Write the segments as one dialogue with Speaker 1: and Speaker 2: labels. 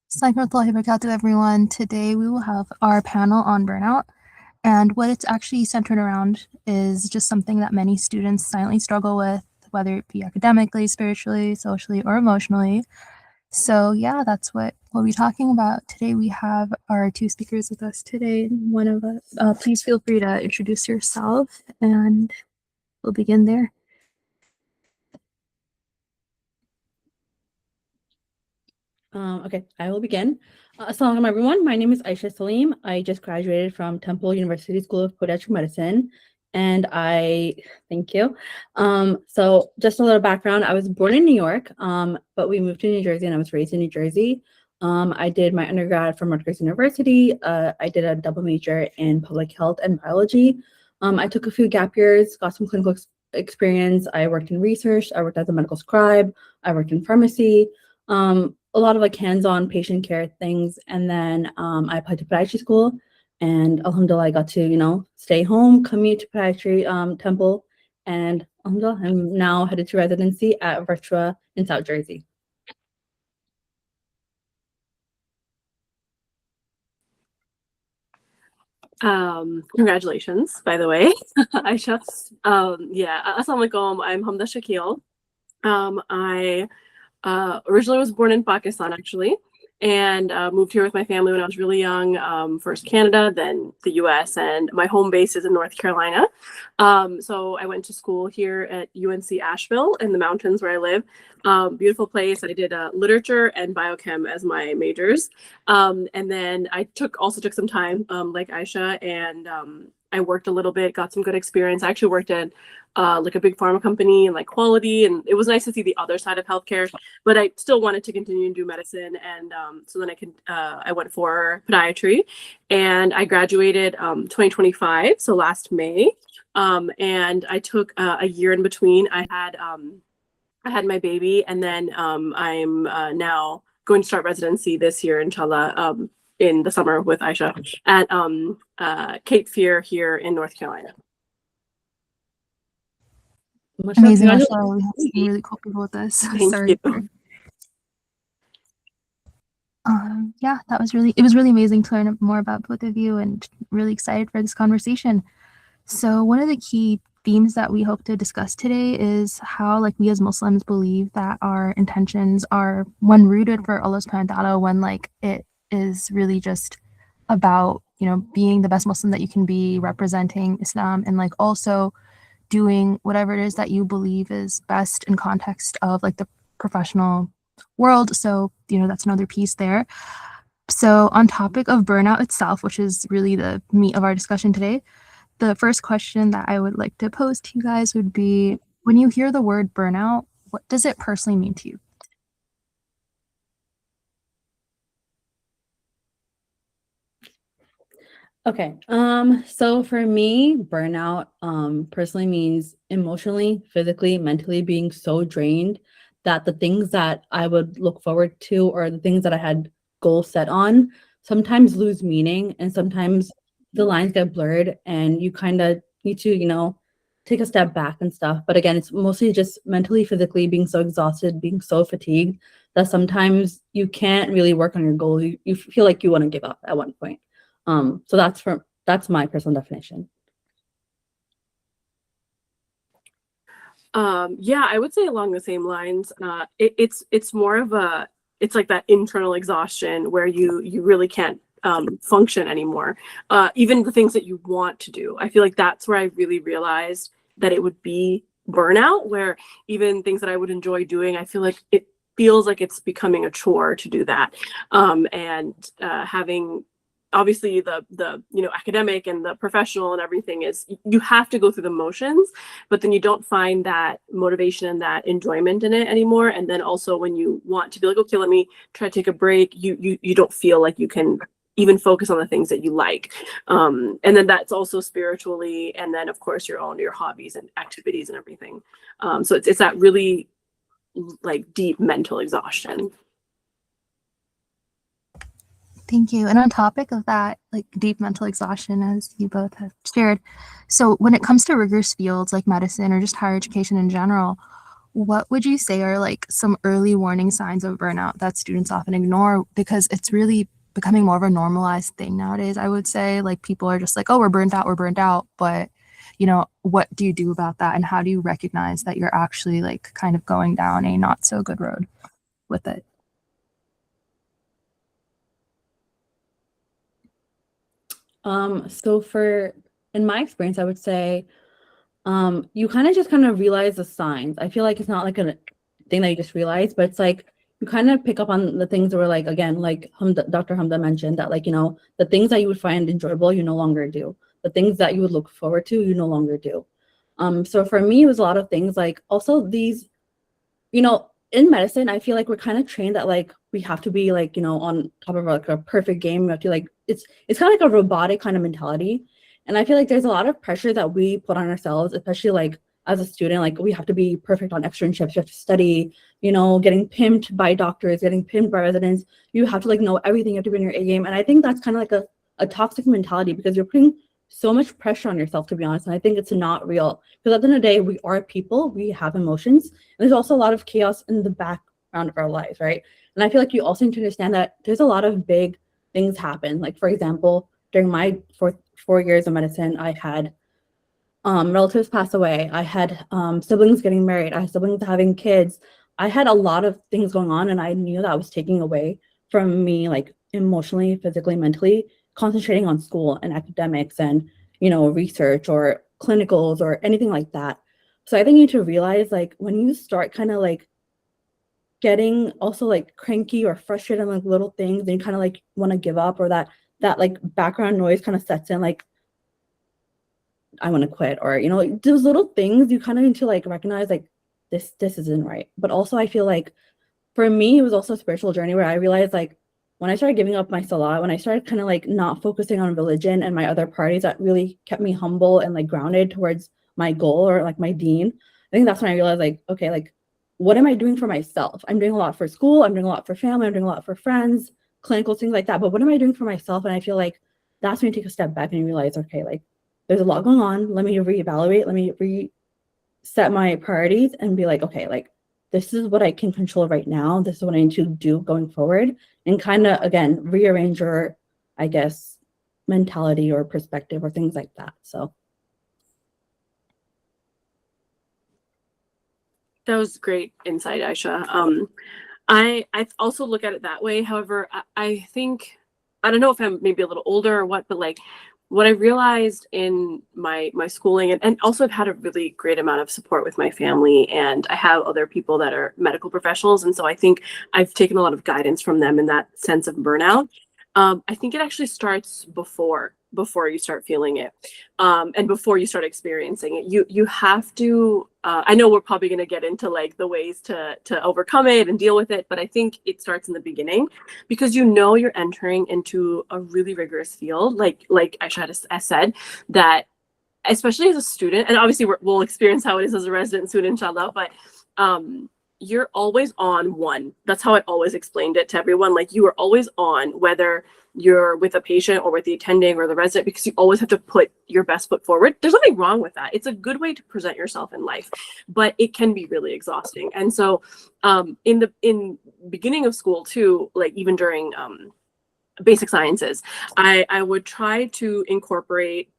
Speaker 1: Assalamualaikum everyone. Today we will have our panel on burnout, and what it's actually centered around is just something that many students silently struggle with, whether it be academically, spiritually, socially, or emotionally. So yeah, that's what we'll be talking about. Today we have our two speakers with us today. One of us, please feel free to introduce yourself, and we'll begin there.
Speaker 2: Okay, I will begin. Assalamu alaikum, everyone. My name is Ayesha Saleem. I just graduated from Temple University School of Podiatry Medicine, and thank you. So just a little background. I was born in New York, but we moved to New Jersey, and I was raised in New Jersey. I did my undergrad from Rutgers University. I did a double major in public health and biology. I took a few gap years, got some clinical experience. I worked in research. I worked as a medical scribe. I worked in pharmacy. A lot of like hands-on patient care things. And then I applied to podiatry school, and alhamdulillah, I got to, stay home, commute to podiatry temple, and alhamdulillah, I'm now headed to residency at Virtua in South Jersey.
Speaker 3: Congratulations, by the way, Ayesha. Assalamualaikum. I'm Hamda Shakil. I originally was born in Pakistan, actually, and moved here with my family when I was really young. First Canada, then the US, and my home base is in North Carolina. So I went to school here at UNC Asheville in the mountains where I live. Beautiful place. I did literature and biochem as my majors. And then I also took some time, like Ayesha, and I worked a little bit, got some good experience. I actually worked at like a big pharma company and like quality, and it was nice to see the other side of healthcare, but I still wanted to continue and do medicine. And so then I went for podiatry, and I graduated 2025, so last May. And I took a year in between. I had my baby, and then I'm now going to start residency this year, inshallah, in the summer with Ayesha at Cape Fear here in North Carolina.
Speaker 1: Amazing, mashallah. We have some really cool people with us.
Speaker 3: Thank you.
Speaker 1: Yeah, it was really amazing to learn more about both of you, and really excited for this conversation. So one of the key themes that we hope to discuss today is how, like, we as Muslims believe that our intentions are one rooted for Allah subhanahu wa ta'ala, when like it is really just about, being the best Muslim that you can be, representing Islam, and like also doing whatever it is that you believe is best in context of like the professional world. So, that's another piece there. So on topic of burnout itself, which is really the meat of our discussion today, the first question that I would like to pose to you guys would be, when you hear the word burnout, what does it personally mean to you?
Speaker 2: Okay. So for me, burnout personally means emotionally, physically, mentally being so drained that the things that I would look forward to, or the things that I had goals set on, sometimes lose meaning, and sometimes the lines get blurred, and you kind of need to, take a step back and stuff. But again, it's mostly just mentally, physically being so exhausted, being so fatigued that sometimes you can't really work on your goals. You feel like you want to give up at one point. So that's my personal definition.
Speaker 3: Yeah, I would say along the same lines. It's more of it's like that internal exhaustion where you really can't function anymore. Even the things that you want to do. I feel like that's where I really realized that it would be burnout, where even things that I would enjoy doing, I feel like it feels like it's becoming a chore to do that. And having obviously the academic and the professional and everything is, you have to go through the motions, but then you don't find that motivation and that enjoyment in it anymore. And then also when you want to be like, okay, let me try to take a break, you don't feel like you can even focus on the things that you like. And then that's also spiritually, and then of course your hobbies and activities and everything. So it's that really like deep mental exhaustion.
Speaker 1: Thank you. And on topic of that, like deep mental exhaustion, as you both have shared, so when it comes to rigorous fields like medicine or just higher education in general, what would you say are like some early warning signs of burnout that students often ignore because it's really becoming more of a normalized thing nowadays? I would say like people are just like, oh, we're burnt out, but what do you do about that, and how do you recognize that you're actually like kind of going down a not so good road with it?
Speaker 2: So in my experience, I would say you kind of realize the signs. I feel like it's not like a thing that you just realize, but it's like you kind of pick up on the things that were like, again, like Dr. Hamda mentioned that, like, the things that you would find enjoyable, you no longer do. The things that you would look forward to, you no longer do. So for me, it was a lot of things, like also these, in medicine, I feel like we're kind of trained that like we have to be like, on top of like a perfect game. We have to like, it's kind of like a robotic kind of mentality. And I feel like there's a lot of pressure that we put on ourselves, especially like as a student, like we have to be perfect on externships, you have to study, getting pimped by doctors, getting pimped by residents. You have to like know everything, you have to be in your A game. And I think that's kind of like a toxic mentality because you're putting so much pressure on yourself, to be honest. And I think it's not real because at the end of the day, we are people, we have emotions. And there's also a lot of chaos in the background of our lives, right? And I feel like you also need to understand that there's a lot of big things happen. Like, for example, during my 4 years of medicine, I had relatives pass away. I had siblings getting married. I had siblings having kids. I had a lot of things going on, and I knew that I was taking away from me, like emotionally, physically, mentally, concentrating on school and academics and, research or clinicals or anything like that. So I think you need to realize, like, when you start kind of like getting also like cranky or frustrated on like little things and you kind of like want to give up, or that like background noise kind of sets in, like, I want to quit, or like those little things, you kind of need to like recognize like this isn't right. But also I feel like for me it was also a spiritual journey where I realized, like, when I started giving up my salah, when I started kind of like not focusing on religion and my other parties that really kept me humble and like grounded towards my goal or like my deen, I think that's when I realized, like, okay, like, what am I doing for myself? I'm doing a lot for school, I'm doing a lot for family, I'm doing a lot for friends, clinical things like that, but what am I doing for myself? And I feel like that's when you take a step back and you realize, okay, like, there's a lot going on. Let me reevaluate. Let me reset my priorities and be like, okay, like, this is what I can control right now. This is what I need to do going forward, and kind of, again, rearrange your, I guess, mentality or perspective or things like that. So
Speaker 3: That was great insight, Ayesha. I also look at it that way. However, I think, I don't know if I'm maybe a little older or what, but like what I realized in my schooling, and also I've had a really great amount of support with my family, and I have other people that are medical professionals, and so I think I've taken a lot of guidance from them in that sense of burnout. I think it actually starts before you start feeling it, and before you start experiencing it. You have to. I know we're probably going to get into like the ways to overcome it and deal with it, but I think it starts in the beginning, because you're entering into a really rigorous field, like Aisha has said, that especially as a student, and obviously we'll experience how it is as a resident student, inshallah, but you're always on one. That's how I always explained it to everyone. Like, you are always on, whether you're with a patient or with the attending or the resident, because you always have to put your best foot forward. There's nothing wrong with that. It's a good way to present yourself in life, but it can be really exhausting. And so in beginning of school too, like even during basic sciences, I would try to incorporate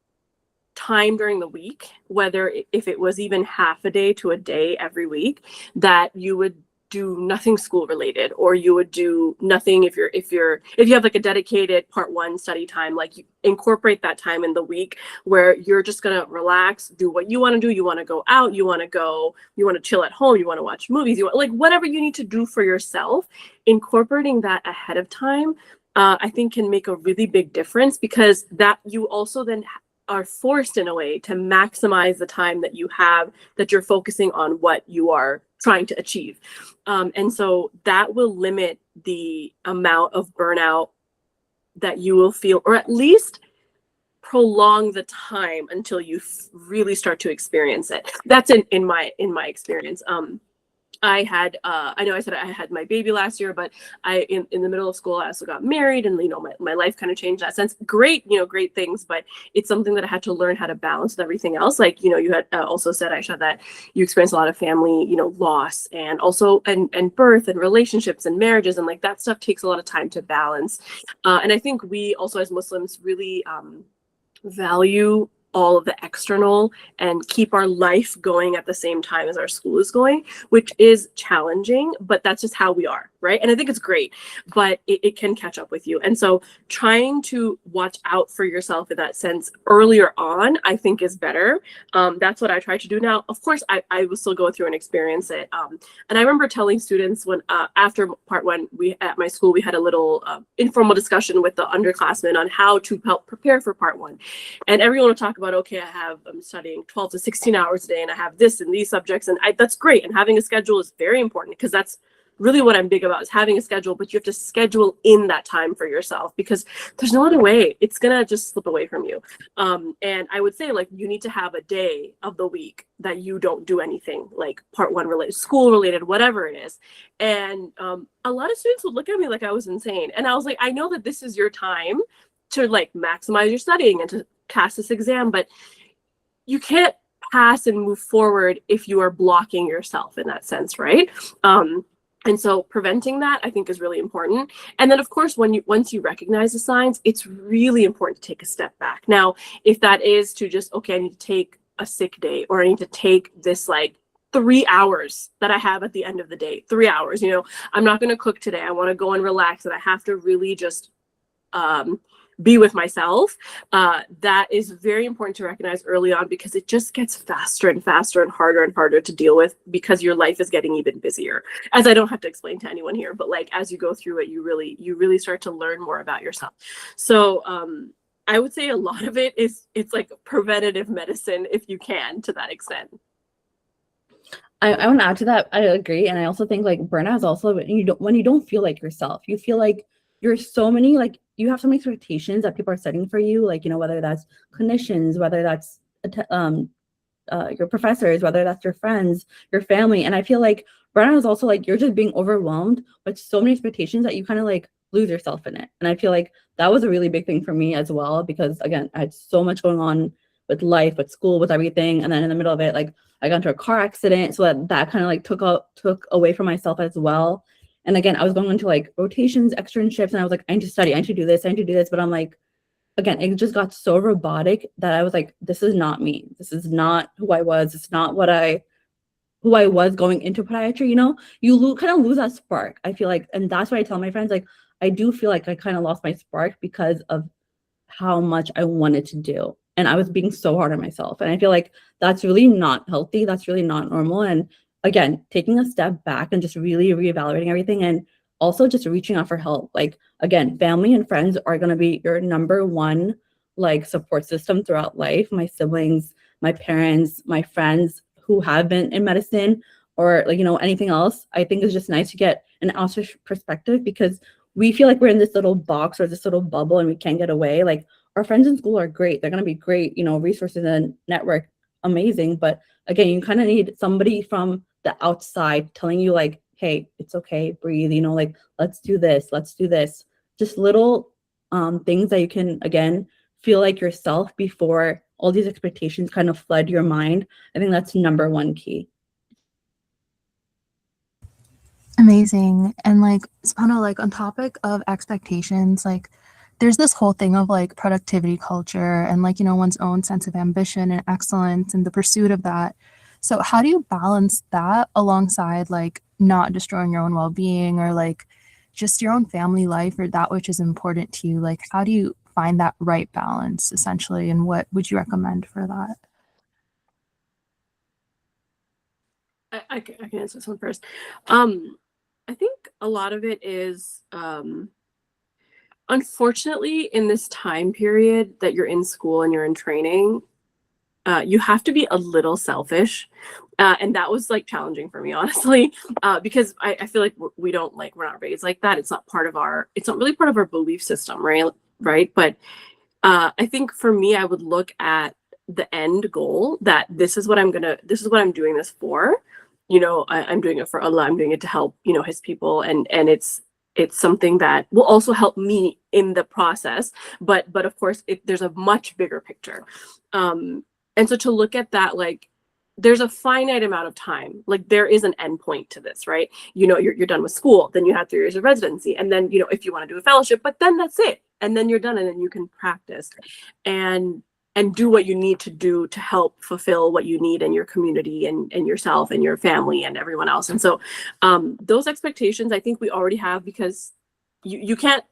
Speaker 3: time during the week, whether if it was even half a day to a day every week, that you would do nothing school related, or you would do nothing if you have like a dedicated part 1 study time, like you incorporate that time in the week where you're just gonna relax, do what you want to do. You want to go out, you want to chill at home, you want to watch movies, you want, like, whatever you need to do for yourself. Incorporating that ahead of time, I think, can make a really big difference, because that you also then are forced in a way to maximize the time that you have, that you're focusing on what you are trying to achieve. And so that will limit the amount of burnout that you will feel, or at least prolong the time until you really start to experience it. That's in my experience. I had, I know I said I had my baby last year, but in the middle of school, I also got married, and, my life kind of changed in that sense. Great, great things, but it's something that I had to learn how to balance with everything else. Like, you had also said, Ayesha, that you experienced a lot of family, loss, and also, and birth and relationships and marriages, and like that stuff takes a lot of time to balance. And I think we also as Muslims really value all of the external and keep our life going at the same time as our school is going, which is challenging, but that's just how we are, right? And I think it's great, but it can catch up with you. And so trying to watch out for yourself in that sense earlier on, I think is better. That's what I try to do now. Of course, I will still go through and experience it. And I remember telling students when, after part one, at my school, we had a little informal discussion with the underclassmen on how to help prepare for part one. And everyone would talk about, okay, I'm studying 12 to 16 hours a day, and I have this and these subjects, and that's great. And having a schedule is very important, because that's really what I'm big about, is having a schedule, but you have to schedule in that time for yourself, because there's no other way. It's gonna just slip away from you. And I would say, like, you need to have a day of the week that you don't do anything, like part one related, school related, whatever it is. And a lot of students would look at me like I was insane. And I was like, I know that this is your time to like maximize your studying and to pass this exam, but you can't pass and move forward if you are blocking yourself in that sense, right? And so preventing that, I think, is really important. And then, of course, once you recognize the signs, it's really important to take a step back. Now, if that is to just, okay, I need to take a sick day, or I need to take this like 3 hours that I have at the end of the day, 3 hours, I'm not going to cook today. I want to go and relax, and I have to really just be with myself. That is very important to recognize early on, because it just gets faster and faster and harder to deal with, because your life is getting even busier, as I don't have to explain to anyone here, but like as you go through it, you really start to learn more about yourself. So I would say a lot of it's like preventative medicine, if you can, to that extent.
Speaker 2: I want to add to that. I agree. And I also think like burnout is also when you don't feel like yourself. You feel like you have so many expectations that people are setting for you, like, whether that's clinicians, whether that's your professors, whether that's your friends, your family. And I feel like burnout is also like you're just being overwhelmed with so many expectations that you kind of like lose yourself in it. And I feel like that was a really big thing for me as well, because again, I had so much going on with life, with school, with everything. And then in the middle of it, like I got into a car accident. So that kind of like took away from myself as well. And again, I was going into like rotations, externships, and I was like, I need to study, I need to do this, I need to do this. But I'm like, again, it just got so robotic that I was like, this is not me. This is not who I was. It's not who I was going into podiatry. You kind of lose that spark, I feel like. And that's why I tell my friends, like, I do feel like I kind of lost my spark because of how much I wanted to do. And I was being so hard on myself. And I feel like that's really not healthy. That's really not normal. And again, taking a step back and just really reevaluating everything, and also just reaching out for help. Like, again, family and friends are going to be your number one like support system throughout life. My siblings, my parents, my friends who have been in medicine, or like, anything else. I think it's just nice to get an outside perspective, because we feel like we're in this little box or this little bubble and we can't get away. Like, our friends in school are great. They're going to be great, resources and network, amazing. But again, you kind of need somebody from the outside telling you like, hey, it's okay, breathe, like, let's do this. Just little things that you can, again, feel like yourself before all these expectations kind of flood your mind. I think that's number one key.
Speaker 1: Amazing. And like, Samiha, like on topic of expectations, like there's this whole thing of like productivity culture and like, one's own sense of ambition and excellence and the pursuit of that. So how do you balance that alongside like not destroying your own well-being, or like just your own family life, or that which is important to you? Like, how do you find that right balance essentially? And what would you recommend for that?
Speaker 3: I can answer this one first. I think a lot of it is, unfortunately, in this time period that you're in school and you're in training, you have to be a little selfish. And that was like challenging for me, honestly, because I feel like we're not raised like that. It's not really part of our belief system, right? But I think for me, I would look at the end goal, that this is what I'm doing this for. I'm doing it for Allah. I'm doing it to help, his people. And it's something that will also help me in the process. But of course, there's a much bigger picture. And so to look at that, like, there's a finite amount of time. Like, there is an end point to this, right? You're done with school, then you have 3 years of residency. And then, if you want to do a fellowship, but then that's it. And then you're done, and then you can practice and do what you need to do to help fulfill what you need in your community and yourself and your family and everyone else. And so those expectations, I think we already have, because you can't,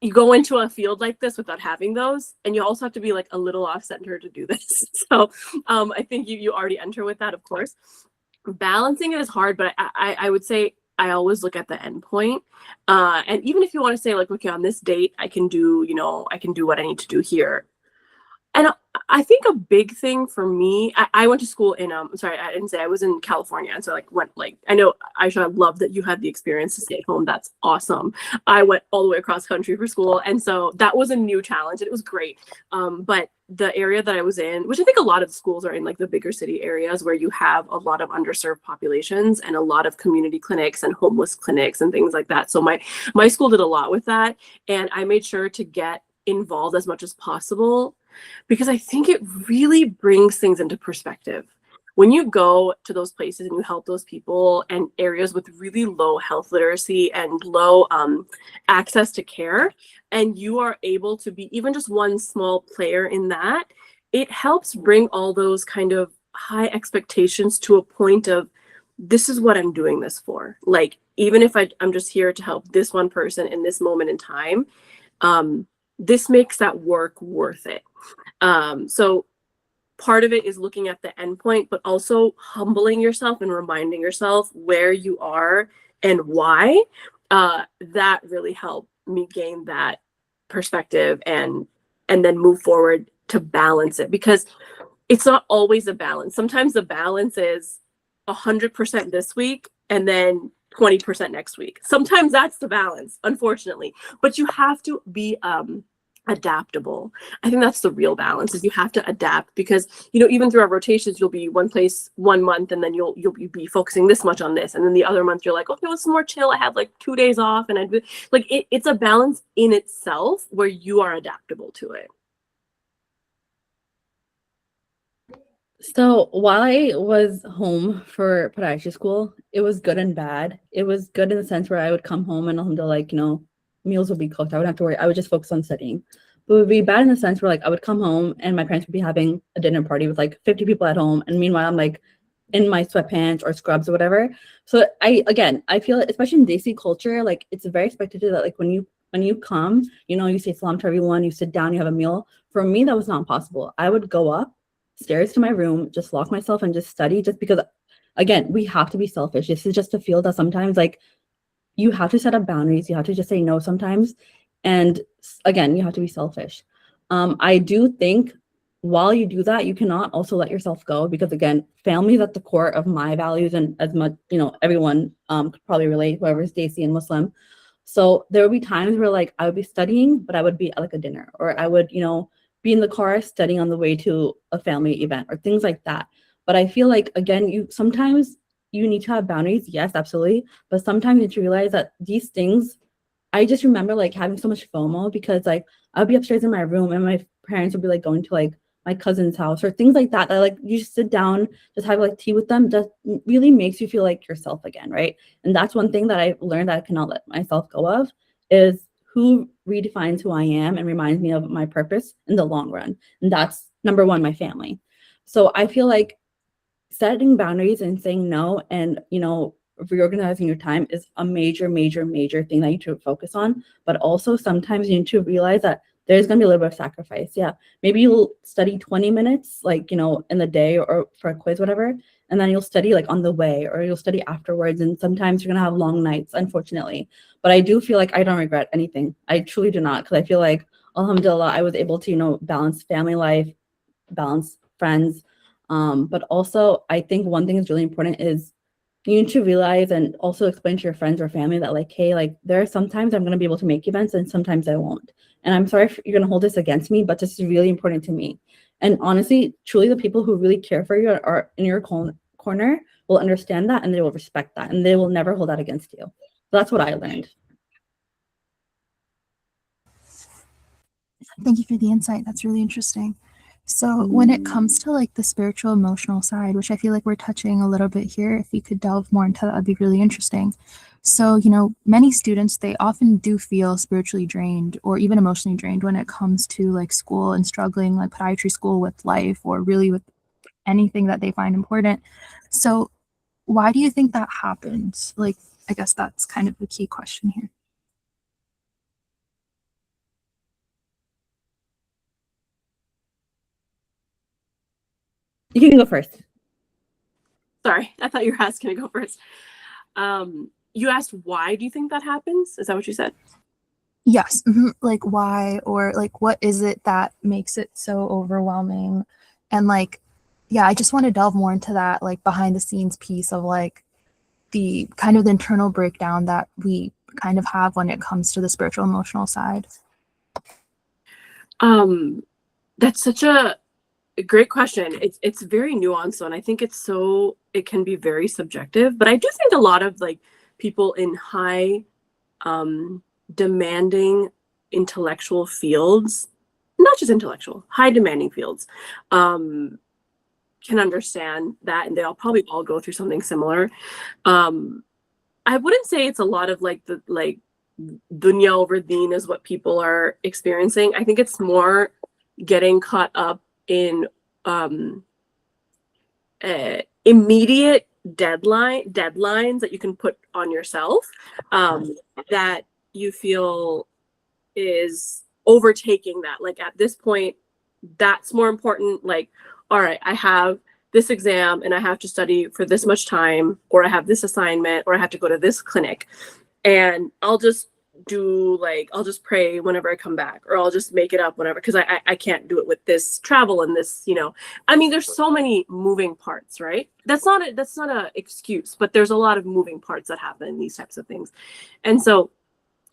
Speaker 3: you go into a field like this without having those, and you also have to be like a little off center to do this. So I think you already enter with that, of course. Balancing it is hard, but I would say I always look at the end point. And even if you want to say like, okay, on this date, I can do what I need to do here. And I think a big thing for me, I went to school in, sorry, I didn't say, I was in California. And so I know, Ayesha, I love that you had the experience to stay at home. That's awesome. I went all the way across country for school. And so that was a new challenge and it was great. But the area that I was in, which I think a lot of the schools are in like the bigger city areas where you have a lot of underserved populations and a lot of community clinics and homeless clinics and things like that. So my school did a lot with that. And I made sure to get involved as much as possible, because I think it really brings things into perspective. When you go to those places and you help those people and areas with really low health literacy and low access to care, and you are able to be even just one small player in that, it helps bring all those kind of high expectations to a point of, this is what I'm doing this for. Like, even if I'm just here to help this one person in this moment in time, this makes that work worth it. So part of it is looking at the endpoint, but also humbling yourself and reminding yourself where you are and why. That really helped me gain that perspective and then move forward to balance it, because it's not always a balance. Sometimes the balance is 100% this week and then 20% next week. Sometimes that's the balance, unfortunately, but you have to be adaptable. I think that's the real balance, is you have to adapt, because even through our rotations, you'll be one place 1 month and then you'll be focusing this much on this, and then the other month you're like, okay, well, it's more chill, I have like 2 days off, and I'd be like, it's a balance in itself where you are adaptable to it.
Speaker 2: So while I was home for podiatry school, it was good and bad. It was good in the sense where I would come home and alhamdulillah, like, meals would be cooked. I wouldn't have to worry. I would just focus on studying. But it would be bad in the sense where like I would come home and my parents would be having a dinner party with like 50 people at home. And meanwhile, I'm like in my sweatpants or scrubs or whatever. So I feel, especially in Desi culture, like it's very expected that like when you come, you say salam to everyone, you sit down, you have a meal. For me, that was not possible. I would go upstairs to my room, just lock myself and just study, just because, again, we have to be selfish. This is just a field that sometimes like you have to set up boundaries. You have to just say no sometimes. And again, you have to be selfish. I do think while you do that, you cannot also let yourself go, because again, family is at the core of my values, and as much, everyone could probably relate, whoever's Desi and Muslim. So there would be times where like I would be studying, but I would be at like a dinner, or I would, be in the car studying on the way to a family event or things like that. But I feel like, again, sometimes you need to have boundaries. Yes, absolutely. But sometimes you need to realize that these things, I just remember like having so much FOMO, because like I'd be upstairs in my room and my parents would be like going to like my cousin's house or things like that, that like you just sit down, just have like tea with them, just really makes you feel like yourself again, right? And that's one thing that I've learned that I cannot let myself go of, is who redefines who I am and reminds me of my purpose in the long run. And that's number one, my family. So I feel like setting boundaries and saying no and, reorganizing your time is a major, major, major thing that you need to focus on. But also sometimes you need to realize that there's going to be a little bit of sacrifice. Yeah. Maybe you'll study 20 minutes, like, in the day or for a quiz, whatever. And then you'll study like on the way, or you'll study afterwards. And sometimes you're going to have long nights, unfortunately. But I do feel like I don't regret anything. I truly do not. Because I feel like, alhamdulillah, I was able to, balance family life, balance friends. But also I think one thing is really important is you need to realize and also explain to your friends or family that like, hey, like there are sometimes I'm going to be able to make events and sometimes I won't. And I'm sorry if you're going to hold this against me, but this is really important to me. And honestly, truly the people who really care for you are in your corner will understand that and they will respect that and they will never hold that against you. So that's what I learned.
Speaker 1: Thank you for the insight. That's really interesting. So when it comes to like the spiritual emotional side, which I feel like we're touching a little bit here, if you could delve more into that, would be really interesting. So, you know, many students, they often do feel spiritually drained or even emotionally drained when it comes to like school and struggling like podiatry school with life or really with anything that they find important. So why do you think that happens? Like, I guess that's kind of the key question here.
Speaker 2: You can go first.
Speaker 3: Sorry, I thought you were asking to go first. You asked why do you think that happens? Is that what you said?
Speaker 1: Yes. Like why, or like what is it that makes it so overwhelming? And like, yeah, I just want to delve more into that like behind the scenes piece of like the kind of the internal breakdown that we kind of have when it comes to the spiritual emotional side.
Speaker 3: That's such a great question. It's very nuanced, and I think it can be very subjective. But I do think a lot of like people in high demanding intellectual fields, not just intellectual, high demanding fields, can understand that, and they'll probably all go through something similar. I wouldn't say it's a lot of like the like dunya over deen is what people are experiencing. I think it's more getting caught up in immediate deadlines that you can put on yourself, that you feel is overtaking that. Like at this point, that's more important. Like, all right, I have this exam and I have to study for this much time, or I have this assignment, or I have to go to this clinic, and I'll just pray whenever I come back, or I'll just make it up whenever, because I can't do it with this travel and this, I mean, there's so many moving parts, right? That's not a excuse, but there's a lot of moving parts that happen in these types of things. And so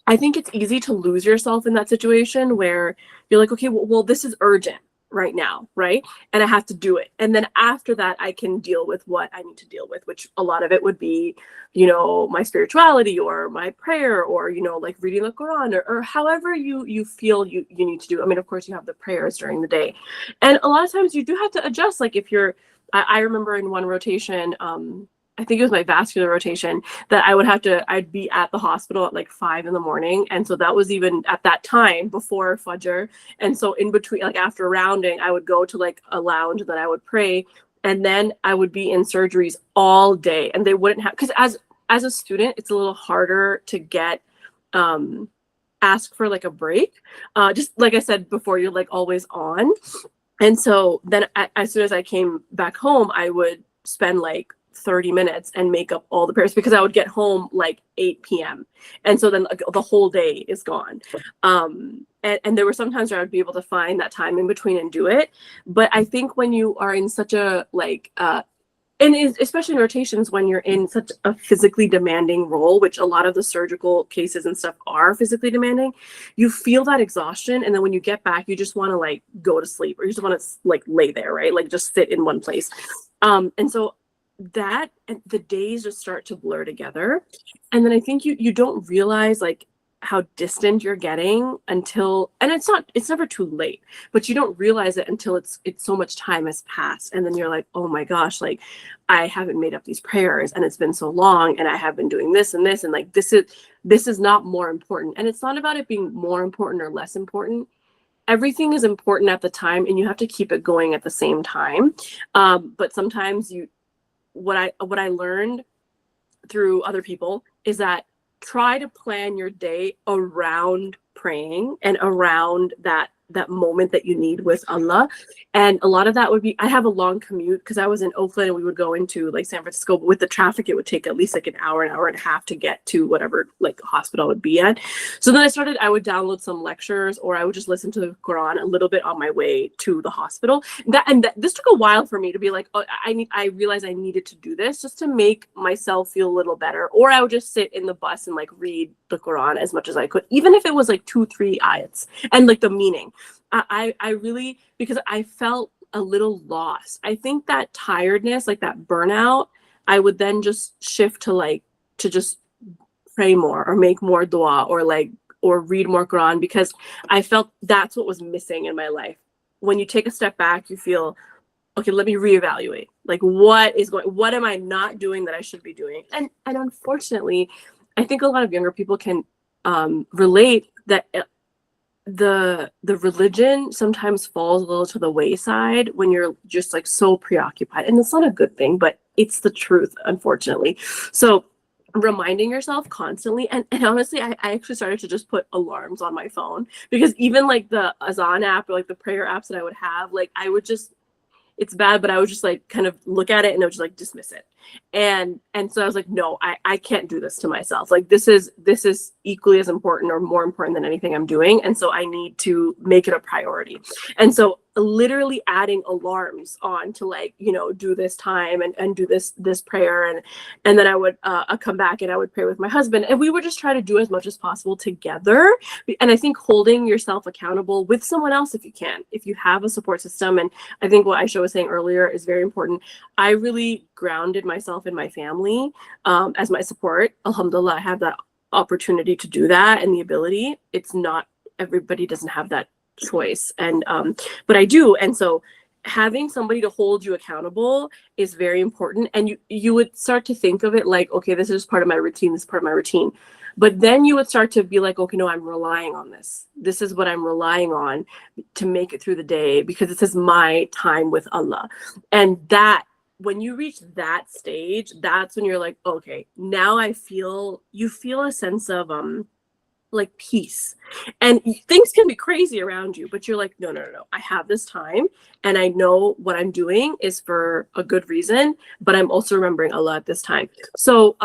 Speaker 3: I think it's easy to lose yourself in that situation where you're like, okay, well, this is urgent right now, right? And I have to do it. And then after that, I can deal with what I need to deal with, which a lot of it would be, my spirituality or my prayer, or, like reading the Quran, or however you feel you need to do. I mean, of course, you have the prayers during the day. And a lot of times you do have to adjust. Like if I remember in one rotation, I think it was my vascular rotation, that I'd be at the hospital at like 5 a.m. And so that was even at that time before Fajr. And so in between, like after rounding, I would go to like a lounge that I would pray. And then I would be in surgeries all day, and they wouldn't have, because as a student, it's a little harder to get, ask for like a break. Just like I said before, you're like always on. And so then as soon as I came back home, I would spend like 30 minutes and make up all the prayers, because I would get home like 8 p.m. And so then like, the whole day is gone. And there were some times where I would be able to find that time in between and do it. But I think when you are in such a like, and especially in rotations, when you're in such a physically demanding role, which a lot of the surgical cases and stuff are physically demanding, you feel that exhaustion. And then when you get back, you just want to like go to sleep, or you just want to like lay there, right? Like just sit in one place. And so that, and the days just start to blur together. And then I think you don't realize like how distant you're getting until, and it's never too late, but you don't realize it until it's so much time has passed. And then you're like, oh my gosh, like I haven't made up these prayers, and it's been so long, and I have been doing this and this, and like this is not more important. And it's not about it being more important or less important. Everything is important at the time, and you have to keep it going at the same time. But sometimes what I learned through other people is that try to plan your day around praying and around that moment that you need with Allah. And a lot of that would be, I have a long commute because I was in Oakland, and we would go into like San Francisco, but with the traffic, it would take at least like an hour and a half to get to whatever like hospital I would be at. So then I would download some lectures, or I would just listen to the Quran a little bit on my way to the hospital. This took a while for me to be like, oh, I realized I needed to do this just to make myself feel a little better. Or I would just sit in the bus and like read the Quran as much as I could, even if it was like 2-3 ayats and like the meaning. I really, because I felt a little lost. I think that tiredness, like that burnout, I would then just shift to just pray more or make more dua or read more Quran, because I felt that's what was missing in my life. When you take a step back, you feel, okay, let me reevaluate. Like, what am I not doing that I should be doing? And unfortunately, I think a lot of younger people can relate that the religion sometimes falls a little to the wayside when you're just like so preoccupied. And it's not a good thing, but it's the truth, unfortunately. So reminding yourself constantly, and honestly, I actually started to just put alarms on my phone, because even like the Azan app or like the prayer apps that I would have, like I would just, it's bad, but I would just like kind of look at it and I would just like dismiss it. And so I was like, no, I can't do this to myself. Like this is equally as important or more important than anything I'm doing. And so I need to make it a priority. And so literally adding alarms on to like, you know, do this time and do this prayer. And then I would come back and I would pray with my husband, and we would just try to do as much as possible together. And I think holding yourself accountable with someone else, if you can, if you have a support system. And I think what Ayesha was saying earlier is very important. I really grounded myself in my family as my support. Alhamdulillah, I have that opportunity to do that and the ability. It's not, everybody doesn't have that choice, and but I do. And so having somebody to hold you accountable is very important. And you would start to think of it like, okay, this is part of my routine, this is part of my routine. But then you would start to be like, okay, no, I'm relying on this. This is what I'm relying on to make it through the day, because this is my time with Allah. And that, when you reach that stage, that's when you're like, okay, now you feel a sense of like peace. And things can be crazy around you, but you're like, no, I have this time, and I know what I'm doing is for a good reason, but I'm also remembering Allah at this time. So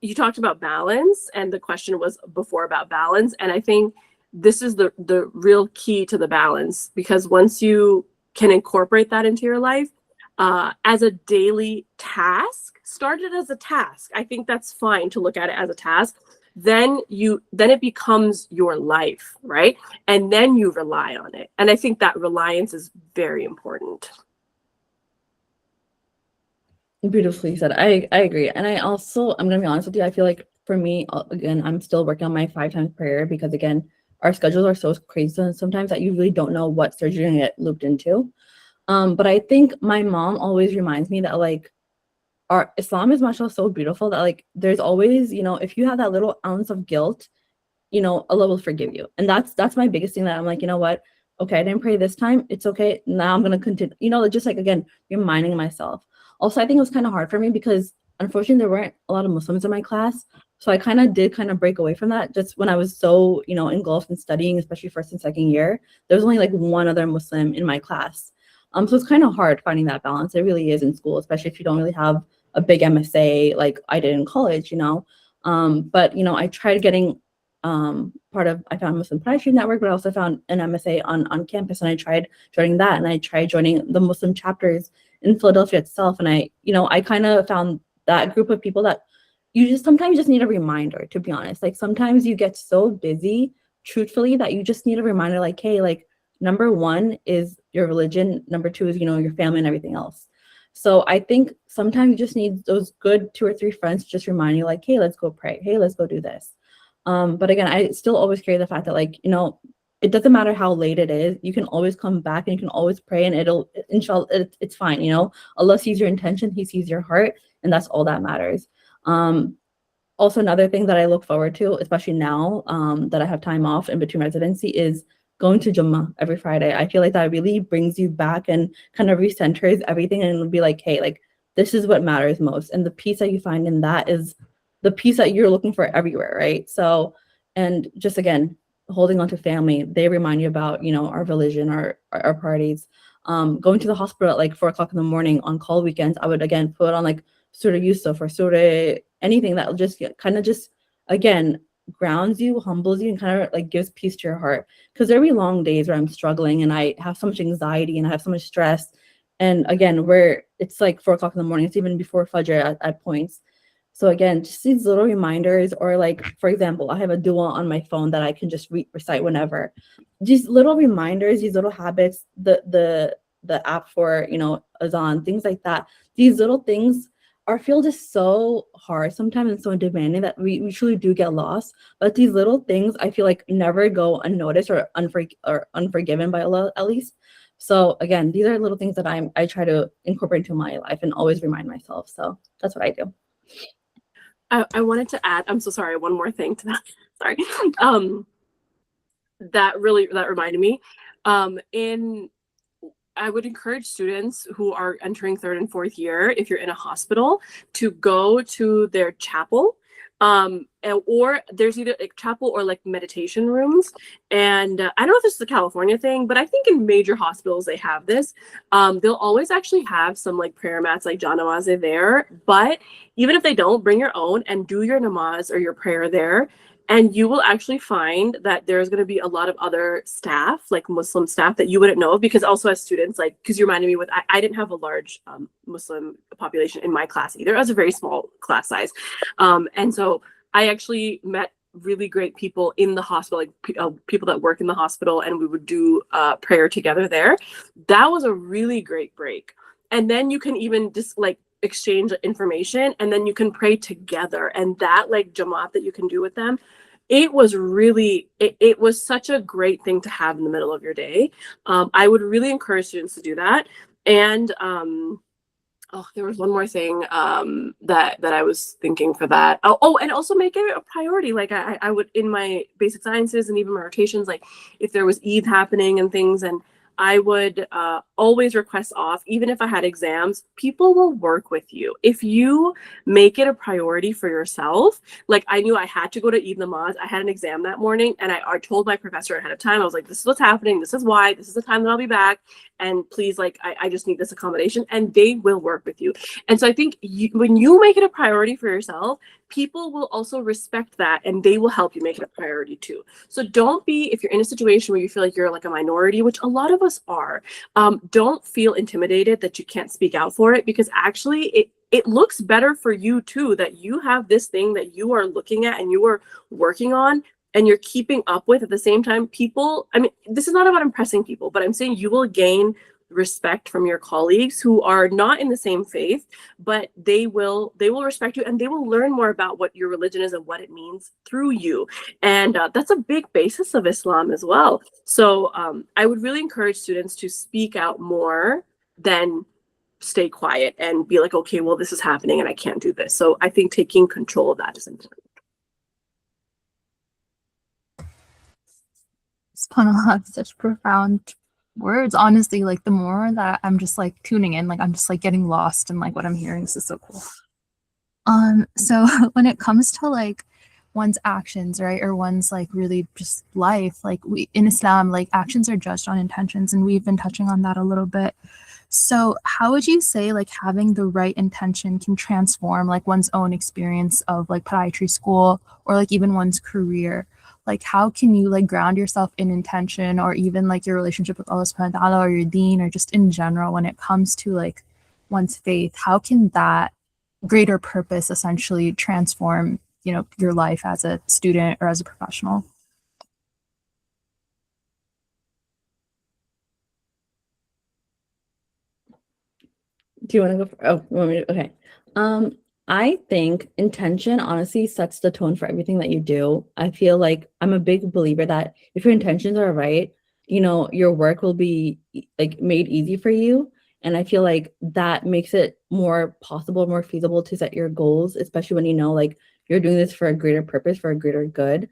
Speaker 3: you talked about balance, and the question was before about balance, and I think this is the real key to the balance, because once you can incorporate that into your life as a daily task, start it as a task. I think that's fine to look at it as a task. Then it becomes your life, right? And then you rely on it. And I think that reliance is very important.
Speaker 2: Beautifully said. I agree. And I also, I'm gonna be honest with you, I feel like for me, again, I'm still working on my 5 times prayer, because again, our schedules are so crazy sometimes that you really don't know what surgery you're gonna get looped into. But I think my mom always reminds me that like our Islam is mashallah so beautiful that like there's always, you know, if you have that little ounce of guilt, you know, Allah will forgive you. And that's my biggest thing, that I'm like, you know what? Okay, I didn't pray this time. It's okay. Now I'm gonna continue. You know, just like again, reminding myself. Also, I think it was kind of hard for me because unfortunately there weren't a lot of Muslims in my class. So I kind of break away from that just when I was so, you know, engulfed in studying, especially first and second year. There was only like one other Muslim in my class. So it's kind of hard finding that balance. It really is in school, especially if you don't really have a big MSA like I did in college, you know. But you know, I tried getting I found Muslim Podiatry Network, but I also found an MSA on campus, and I tried joining that, and I tried joining the Muslim chapters in Philadelphia itself. And I kind of found that group of people that sometimes just need a reminder, to be honest. Like sometimes you get so busy, truthfully, that you just need a reminder, like, hey, like number 1 is your religion, number 2 is, you know, your family and everything else. So I think sometimes you just need those good 2 or 3 friends to just remind you, like, hey, let's go pray. Hey, let's go do this. But again, I still always carry the fact that, like, you know, it doesn't matter how late it is. You can always come back and you can always pray, and inshallah, it's fine. You know, Allah sees your intention, He sees your heart, and that's all that matters. Also, another thing that I look forward to, especially now that I have time off in between residency, is going to Jummah every Friday. I feel like that really brings you back and kind of recenters everything, and it'll be like, hey, like this is what matters most. And the peace that you find in that is the peace that you're looking for everywhere, right? So, and just again, holding on to family, they remind you about, you know, our religion, our parties. Going to the hospital at like 4 o'clock in the morning on call weekends, I would again put on like Surah Yusuf or Surah anything that will just kind of just, again, grounds you, humbles you, and kind of like gives peace to your heart. Because there'll be long days where I'm struggling and I have so much anxiety and I have so much stress. And again, where it's like 4 o'clock in the morning, it's even before Fajr at points. So again, just these little reminders, or like, for example, I have a dua on my phone that I can just recite whenever. These little reminders, these little habits, the app for, you know, Azan, things like that. These little things our field is so hard sometimes and so demanding that we truly do get lost. But these little things I feel like never go unnoticed or unforgiven by Allah at least. So again, these are little things that I try to incorporate into my life and always remind myself. So that's what I do.
Speaker 3: I wanted to add, I'm so sorry, one more thing to that. Sorry. That reminded me. I would encourage students who are entering 3rd and 4th year, if you're in a hospital, to go to their chapel. Or there's either like chapel or like meditation rooms. And I don't know if this is a California thing, but I think in major hospitals they have this. They'll always actually have some like prayer mats like janamaze there. But even if they don't, bring your own and do your namaz or your prayer there. And you will actually find that there's going to be a lot of other staff, like Muslim staff, that you wouldn't know of, because also as students, like, because you reminded me with, I didn't have a large Muslim population in my class either. I was a very small class size. And so I actually met really great people in the hospital, like people that work in the hospital, and we would do prayer together there. That was a really great break. And then you can even just like exchange information, and then you can pray together. And that like jamaat that you can do with them, it was really, it was such a great thing to have in the middle of your day. I would really encourage students to do that. And there was one more thing that I was thinking for that. And also make it a priority. Like I would, in my basic sciences and even my rotations, like if there was Eid happening and things, and I would always request off, even if I had exams. People will work with you. If you make it a priority for yourself, like I knew I had to go to Eid Namaz. I had an exam that morning, and I told my professor ahead of time, I was like, this is what's happening. This is why. This is the time that I'll be back. And please, like, I just need this accommodation. And they will work with you. And so I think when you make it a priority for yourself, people will also respect that, and they will help you make it a priority too. So don't be, if you're in a situation where you feel like you're like a minority, which a lot of us are, don't feel intimidated that you can't speak out for it, because actually it looks better for you too, that you have this thing that you are looking at and you are working on and you're keeping up with at the same time. People, I mean, this is not about impressing people, but I'm saying you will gain respect from your colleagues who are not in the same faith, but they will respect you, and they will learn more about what your religion is and what it means through you. And that's a big basis of Islam as well. So I would really encourage students to speak out more than stay quiet and be like, okay, well, this is happening and I can't do this. So I think taking control of that is important.
Speaker 1: SubhanAllah have such profound words. Honestly, like the more that I'm just like tuning in, like I'm just like getting lost in like what I'm hearing. This is so cool. So when it comes to like one's actions, right, or one's like really just life, like we in Islam, like actions are judged on intentions, and we've been touching on that a little bit. So how would you say like having the right intention can transform like one's own experience of like podiatry school or like even one's career? Like how can you like ground yourself in intention, or even like your relationship with Allah subhanahu wa ta'ala or your deen, or just in general when it comes to like one's faith? How can that greater purpose essentially transform, you know, your life as a student or as a professional?
Speaker 2: Do you want to go? You want me to? Okay. I think intention honestly sets the tone for everything that you do. I feel like I'm a big believer that if your intentions are right, you know, your work will be like made easy for you. And I feel like that makes it more possible, more feasible to set your goals, especially when you know like you're doing this for a greater purpose, for a greater good.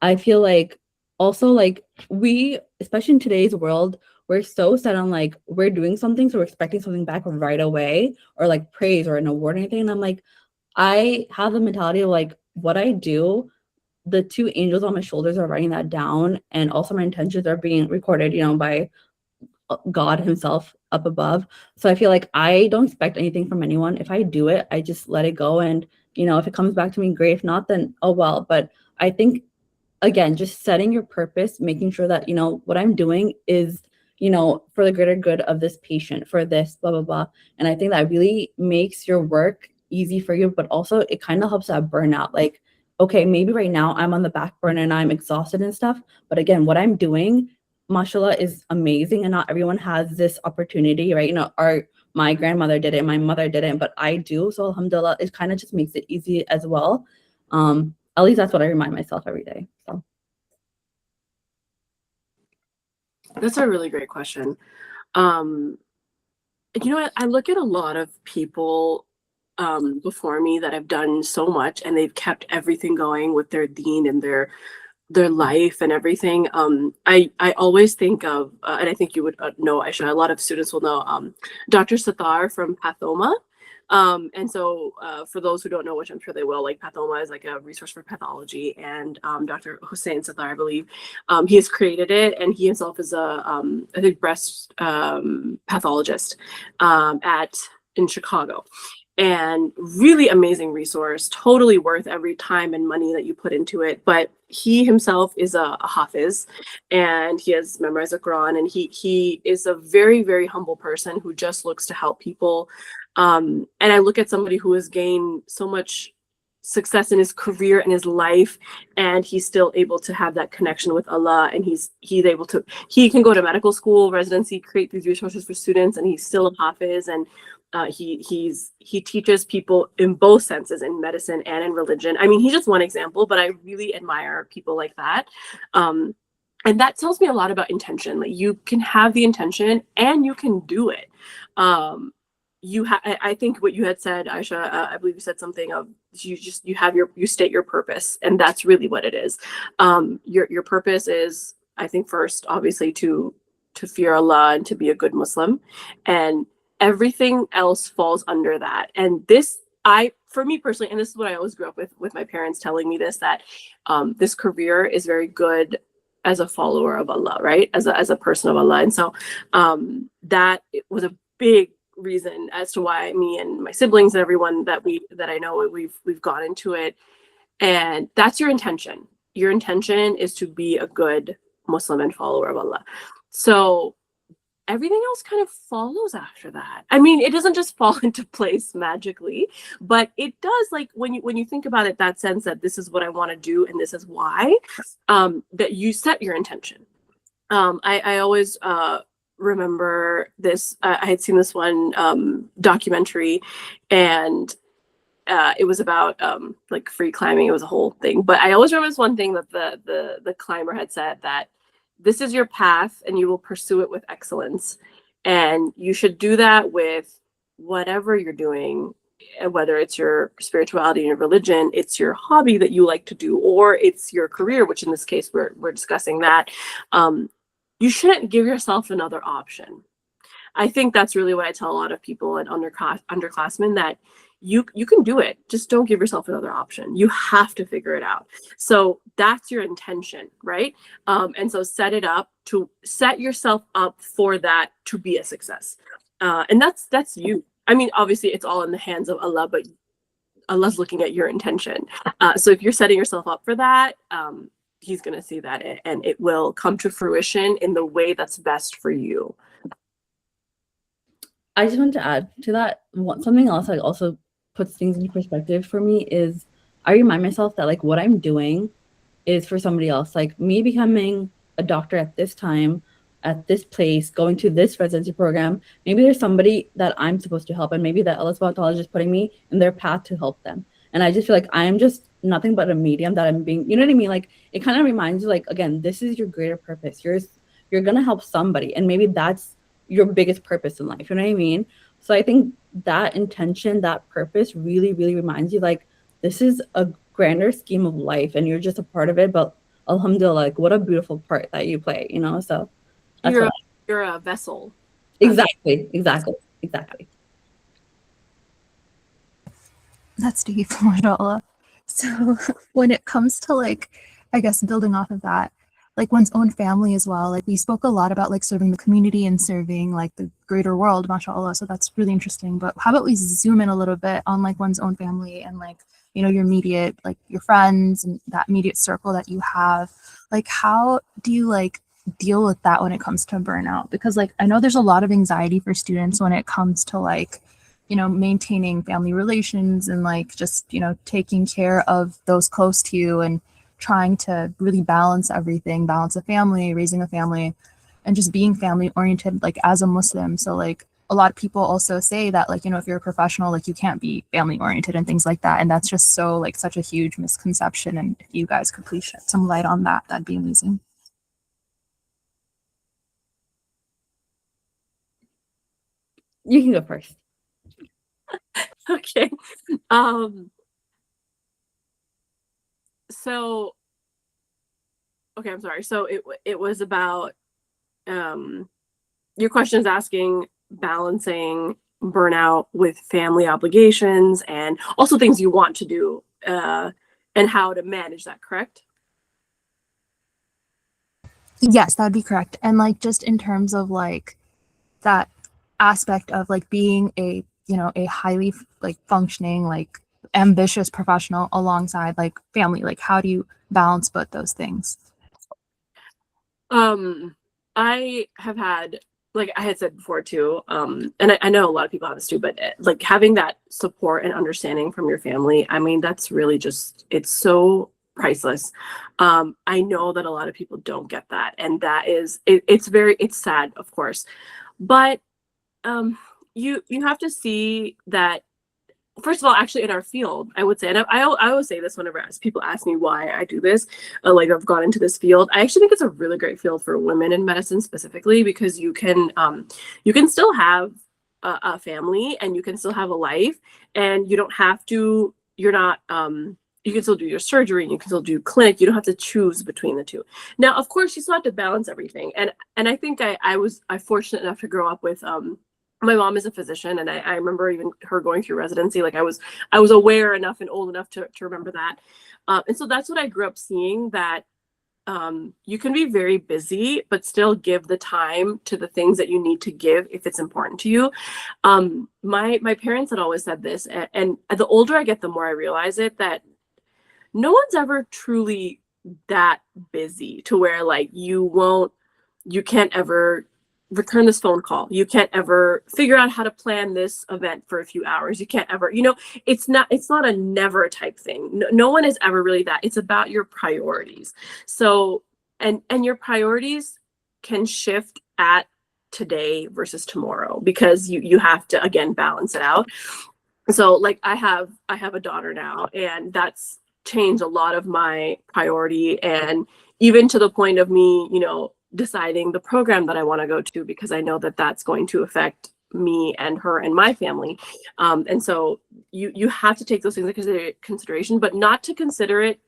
Speaker 2: I feel like also like we, especially in today's world, we're so set on like we're doing something, so we're expecting something back right away, or like praise or an award or anything. And I'm like, I have the mentality of like what I do, the two angels on my shoulders are writing that down, and also my intentions are being recorded, you know, by God himself up above. So I feel like I don't expect anything from anyone. If I do it, I just let it go, and you know, if it comes back to me, great. If not, then oh well. But I think again, just setting your purpose, making sure that you know what I'm doing is, you know, for the greater good of this patient, for this blah blah blah. And I think that really makes your work easy for you, but also it kind of helps that burnout. Like, okay, maybe right now I'm on the back burner and I'm exhausted and stuff, but again, what I'm doing, mashallah, is amazing, and not everyone has this opportunity, right? You know, our my grandmother did it, my mother didn't, but I do. So alhamdulillah, it kind of just makes it easy as well. At least that's what I remind myself every day. So
Speaker 3: That's a really great question. You know what? I look at a lot of people before me that have done so much, and they've kept everything going with their deen and their life and everything. I always think of, and I think you would know, Aisha, a lot of students will know Dr. Sathar from Pathoma. And so for those who don't know, which I'm sure they will, like Pathoma is like a resource for pathology, and Dr. Hussein Sathar, I believe, he has created it, and he himself is a, I think, breast pathologist in Chicago. And really amazing resource, totally worth every time and money that you put into it. But he himself is a hafiz, and he has memorized the Quran, and he is a very, very humble person who just looks to help people. And I look at somebody who has gained so much success in his career and his life, and he's still able to have that connection with Allah, and he can go to medical school, residency, create these resources for students, and he's still a hafiz, and he teaches people in both senses, in medicine and in religion. I mean, he's just one example, but I really admire people like that. And that tells me a lot about intention. Like, you can have the intention and you can do it. I think what you had said, Aisha, I believe you said something of you state your purpose, and that's really what it is. Your purpose is, I think, first, obviously, to fear Allah and to be a good Muslim, and everything else falls under that. And for me personally, and this is what I always grew up with my parents telling me this, that this career is very good as a follower of Allah, right? As a person of Allah. And so that was a big reason as to why me and my siblings and everyone that I know, we've gone into it. And that's your intention. Your intention is to be a good Muslim and follower of Allah. So everything else kind of follows after that. I mean, it doesn't just fall into place magically, but it does, like, when you think about it, that sense that this is what I want to do and this is why, that you set your intention. I always remember this. I had seen this one documentary, and it was about like free climbing. It was a whole thing, but I always remember this one thing that the climber had said, that this is your path and you will pursue it with excellence. And you should do that with whatever you're doing, whether it's your spirituality and your religion, it's your hobby that you like to do, or it's your career, which in this case, we're discussing that. You shouldn't give yourself another option. I think that's really what I tell a lot of people and underclassmen, that you can do it. Just don't give yourself another option. You have to figure it out. So that's your intention, right? And so set yourself up for that to be a success. And that's you. I mean, obviously it's all in the hands of Allah, but Allah's looking at your intention. So if you're setting yourself up for that, He's going to see that, and it will come to fruition in the way that's best for you.
Speaker 2: I just want to add to that, something else that also puts things into perspective for me is, I remind myself that, like, what I'm doing is for somebody else. Like, me becoming a doctor at this time, at this place, going to this residency program, maybe there's somebody that I'm supposed to help, and maybe that Allah subhanahu wa ta'ala is just putting me in their path to help them. And I just feel like I am just nothing but a medium that I'm being, you know what I mean? Like, it kind of reminds you, like, again, this is your greater purpose. You're gonna help somebody, and maybe that's your biggest purpose in life. You know what I mean? So I think that intention, that purpose really, really reminds you, like, this is a grander scheme of life, and you're just a part of it. But alhamdulillah, like, what a beautiful part that you play, you know? So that's
Speaker 3: you're a vessel.
Speaker 2: Exactly.
Speaker 1: That's deep, mashallah. So when it comes to, like, I guess building off of that, like one's own family as well, like we spoke a lot about like serving the community and serving like the greater world, mashallah. So that's really interesting. But how about we zoom in a little bit on like one's own family and like, you know, your immediate, like your friends and that immediate circle that you have. Like, how do you like deal with that when it comes to burnout? Because like I know there's a lot of anxiety for students when it comes to like, you know, maintaining family relations and like just, you know, taking care of those close to you and trying to really balance everything, balance a family, raising a family, and just being family oriented, like as a Muslim. So like, a lot of people also say that, like, you know, if you're a professional, like, you can't be family oriented and things like that. And that's just so, like, such a huge misconception. And if you guys could please shed some light on that, that'd be amazing.
Speaker 2: You can go first.
Speaker 3: Okay. So, okay, I'm sorry. So it was about, your question is asking balancing burnout with family obligations and also things you want to do, and how to manage that, correct?
Speaker 1: Yes, that'd be correct. And like, just in terms of like that aspect of like being a, you know, a highly like functioning, like ambitious professional alongside like family, like how do you balance both those things?
Speaker 3: I have had, like I had said before too, and I know a lot of people have this too, but like having that support and understanding from your family, I mean, that's really just, it's so priceless. I know that a lot of people don't get that, and that is, it's sad, of course, but you have to see that. First of all, actually, in our field, I would say, and I always say this whenever people ask me why I do this, like I've gone into this field. I actually think it's a really great field for women in medicine specifically, because you can still have a family and you can still have a life, and you don't have to. You're not. You can still do your surgery and you can still do clinic. You don't have to choose between the two. Now, of course, you still have to balance everything, and I think I was fortunate enough to grow up with my mom is a physician, and I remember even her going through residency. Like I was aware enough and old enough to remember that. And so that's what I grew up seeing, that you can be very busy, but still give the time to the things that you need to give if it's important to you. My parents had always said this, and the older I get, the more I realize it, that no one's ever truly that busy to where like you can't ever return this phone call. You can't ever figure out how to plan this event for a few hours. You can't ever, it's not a never type thing. No one is ever really that. It's about your priorities. So, and your priorities can shift at today versus tomorrow, because you have to, again, balance it out. So like I have a daughter now, and that's changed a lot of my priority, and even to the point of me, deciding the program that I want to go to, because I know that that's going to affect me and her and my family. And so you have to take those things into consideration, but not to consider it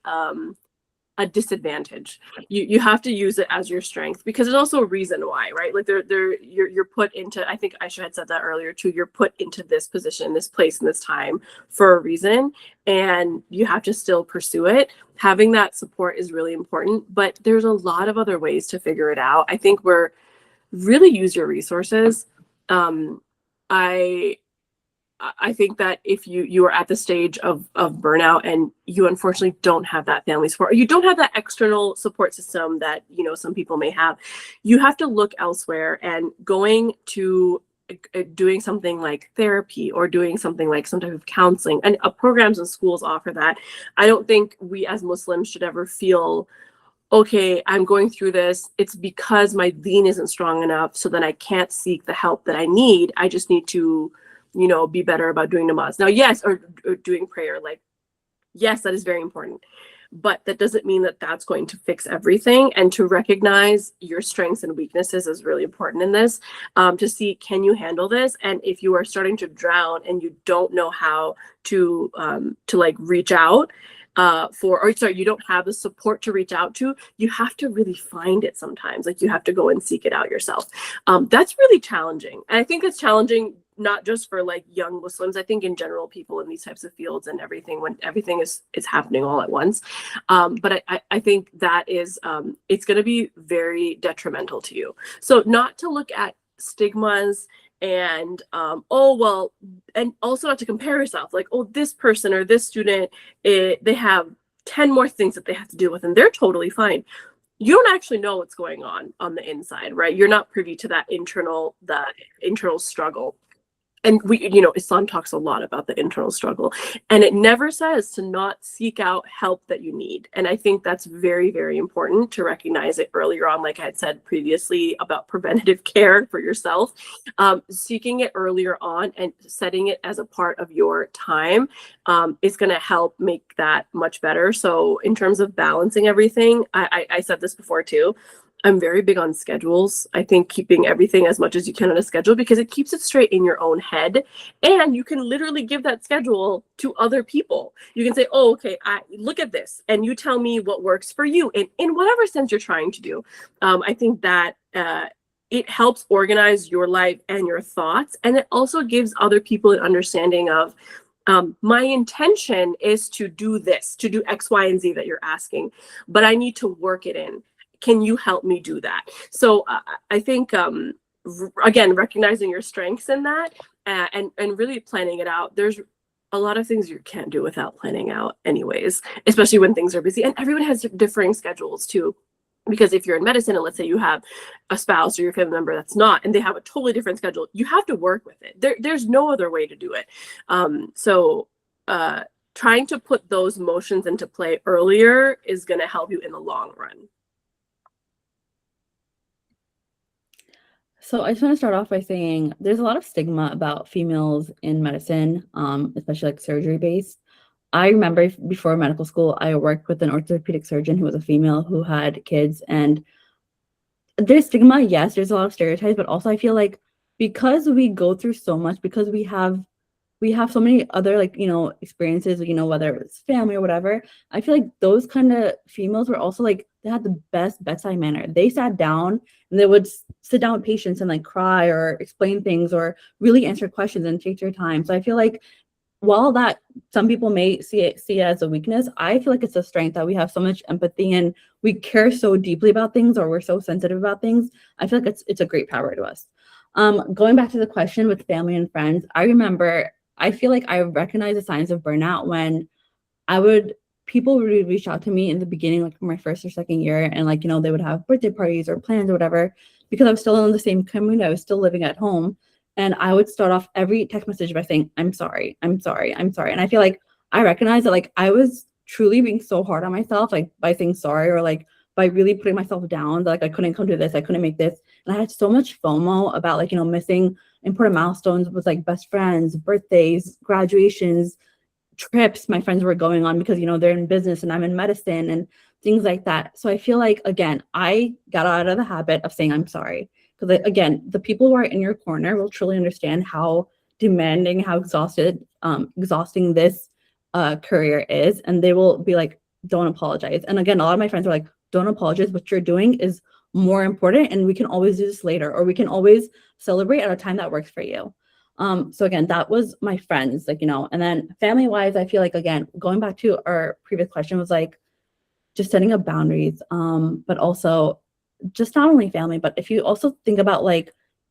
Speaker 3: a disadvantage. You have to use it as your strength, because there's also a reason why, right? Like you're put into, I think Ayesha had said that earlier too, you're put into this position, this place, and this time for a reason, and you have to still pursue it. Having that support is really important, but there's a lot of other ways to figure it out. I think really use your resources. I think that if you are at the stage of burnout and you unfortunately don't have that family support, or you don't have that external support system that some people may have, you have to look elsewhere, and going to doing something like therapy, or doing something like some type of counseling, and programs and schools offer that. I don't think we as Muslims should ever feel, okay, I'm going through this, it's because my deen isn't strong enough, so then I can't seek the help that I need. I just need to be better about doing namaz. Now, yes, or doing prayer, like, yes, that is very important. But that doesn't mean that that's going to fix everything. And to recognize your strengths and weaknesses is really important in this, to see, can you handle this? And if you are starting to drown and you don't know how to like reach out, you don't have the support to reach out to, you have to really find it sometimes. Like you have to go and seek it out yourself. That's really challenging. And I think it's challenging not just for like young Muslims, I think in general, people in these types of fields and everything, when everything is happening all at once. But I think that is, it's going to be very detrimental to you. So not to look at stigmas and, and also not to compare yourself, like, oh, this person or this student, they have 10 more things that they have to deal with, and they're totally fine. You don't actually know what's going on the inside, right? You're not privy to that internal struggle. and we, Islam talks a lot about the internal struggle, and it never says to not seek out help that you need. And I think that's very, very important to recognize it earlier on, like I had said previously about preventative care for yourself. Seeking it earlier on and setting it as a part of your time is going to help make that much better. So in terms of balancing everything, I said this before too, I'm very big on schedules. I think keeping everything as much as you can on a schedule, because it keeps it straight in your own head. And you can literally give that schedule to other people. You can say, oh, okay, look at this. And you tell me what works for you in whatever sense you're trying to do. I think that it helps organize your life and your thoughts. And it also gives other people an understanding of, my intention is to do this, to do X, Y, and Z that you're asking, but I need to work it in. Can you help me do that? So I think, again, recognizing your strengths in that and really planning it out. There's a lot of things you can't do without planning out anyways, especially when things are busy. And everyone has differing schedules too. Because if you're in medicine and let's say you have a spouse or your family member that's not, and they have a totally different schedule, you have to work with it. There's no other way to do it. So trying to put those motions into play earlier is going to help you in the long run.
Speaker 2: So I just want to start off by saying there's a lot of stigma about females in medicine, especially like surgery based. I remember before medical school, I worked with an orthopedic surgeon who was a female who had kids, and there's stigma. Yes, there's a lot of stereotypes, but also I feel like because we go through so much, because we have so many other experiences, whether it's family or whatever, I feel like those kind of females were also like, they had the best bedside manner. They sat down and they would sit down with patients and like cry or explain things or really answer questions and take their time. So I feel like while that some people may see it as a weakness, I feel like it's a strength that we have so much empathy and we care so deeply about things, or we're so sensitive about things. I feel like it's a great power to us. Going back to the question with family and friends, I feel like I recognize the signs of burnout when people would reach out to me in the beginning, like my first or second year, and they would have birthday parties or plans or whatever, because I was still in the same community, I was still living at home. And I would start off every text message by saying, I'm sorry, I'm sorry, I'm sorry. And I feel like I recognize that I was truly being so hard on myself, by saying sorry, or by really putting myself down, that I couldn't come to this, I couldn't make this. And I had so much FOMO about missing important milestones with best friends, birthdays, graduations, trips my friends were going on, because they're in business and I'm in medicine and things like that. So I feel like, again, I got out of the habit of saying I'm sorry. Because again, the people who are in your corner will truly understand how demanding, how exhausting this career is. And they will be like, don't apologize. And again, a lot of my friends are like, don't apologize. What you're doing is more important. And we can always do this later, or we can always celebrate at a time that works for you. So again, that was my friends, and then family wise, I feel like, again, going back to our previous question, was just setting up boundaries. But also, just not only family, but if you also think about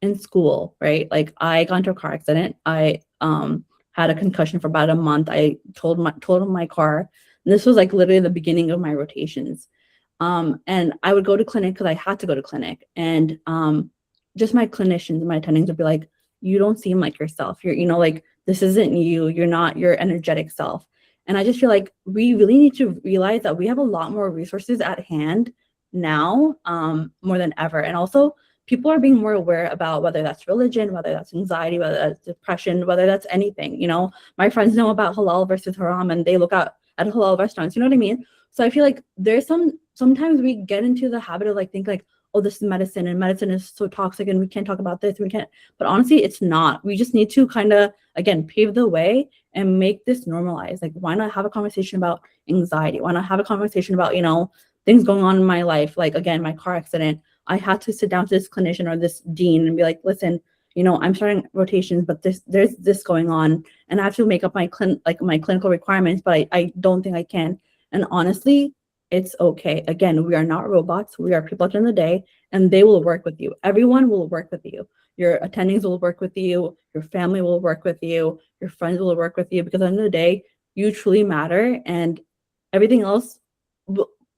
Speaker 2: in school, right? I got into a car accident. I had a concussion for about a month. I totaled my car. And this was literally the beginning of my rotations. And I would go to clinic because I had to go to clinic. And just my clinicians and my attendings would be like, you don't seem like yourself. You're, this isn't you. You're not your energetic self. And I just feel like we really need to realize that we have a lot more resources at hand now, more than ever. And also, people are being more aware about whether that's religion, whether that's anxiety, whether that's depression, whether that's anything. My friends know about halal versus haram, and they look at halal restaurants. You know what I mean? So I feel like there's sometimes we get into the habit of think oh, this is medicine, and medicine is so toxic, and we can't talk about this, and we can't. But honestly, it's not. We just need to kind of, again, pave the way and make this normalized. Why not have a conversation about anxiety? Why not have a conversation about things going on in my life? Again, my car accident, I had to sit down to this clinician or this dean and be like, listen, I'm starting rotations, but there's this going on, and I have to make up my clinical requirements, but I don't think I can. And honestly, it's okay. Again, we are not robots. We are people at the end of the day, and they will work with you. Everyone will work with you. Your attendings will work with you. Your family will work with you. Your friends will work with you, because at the end of the day, you truly matter, and everything else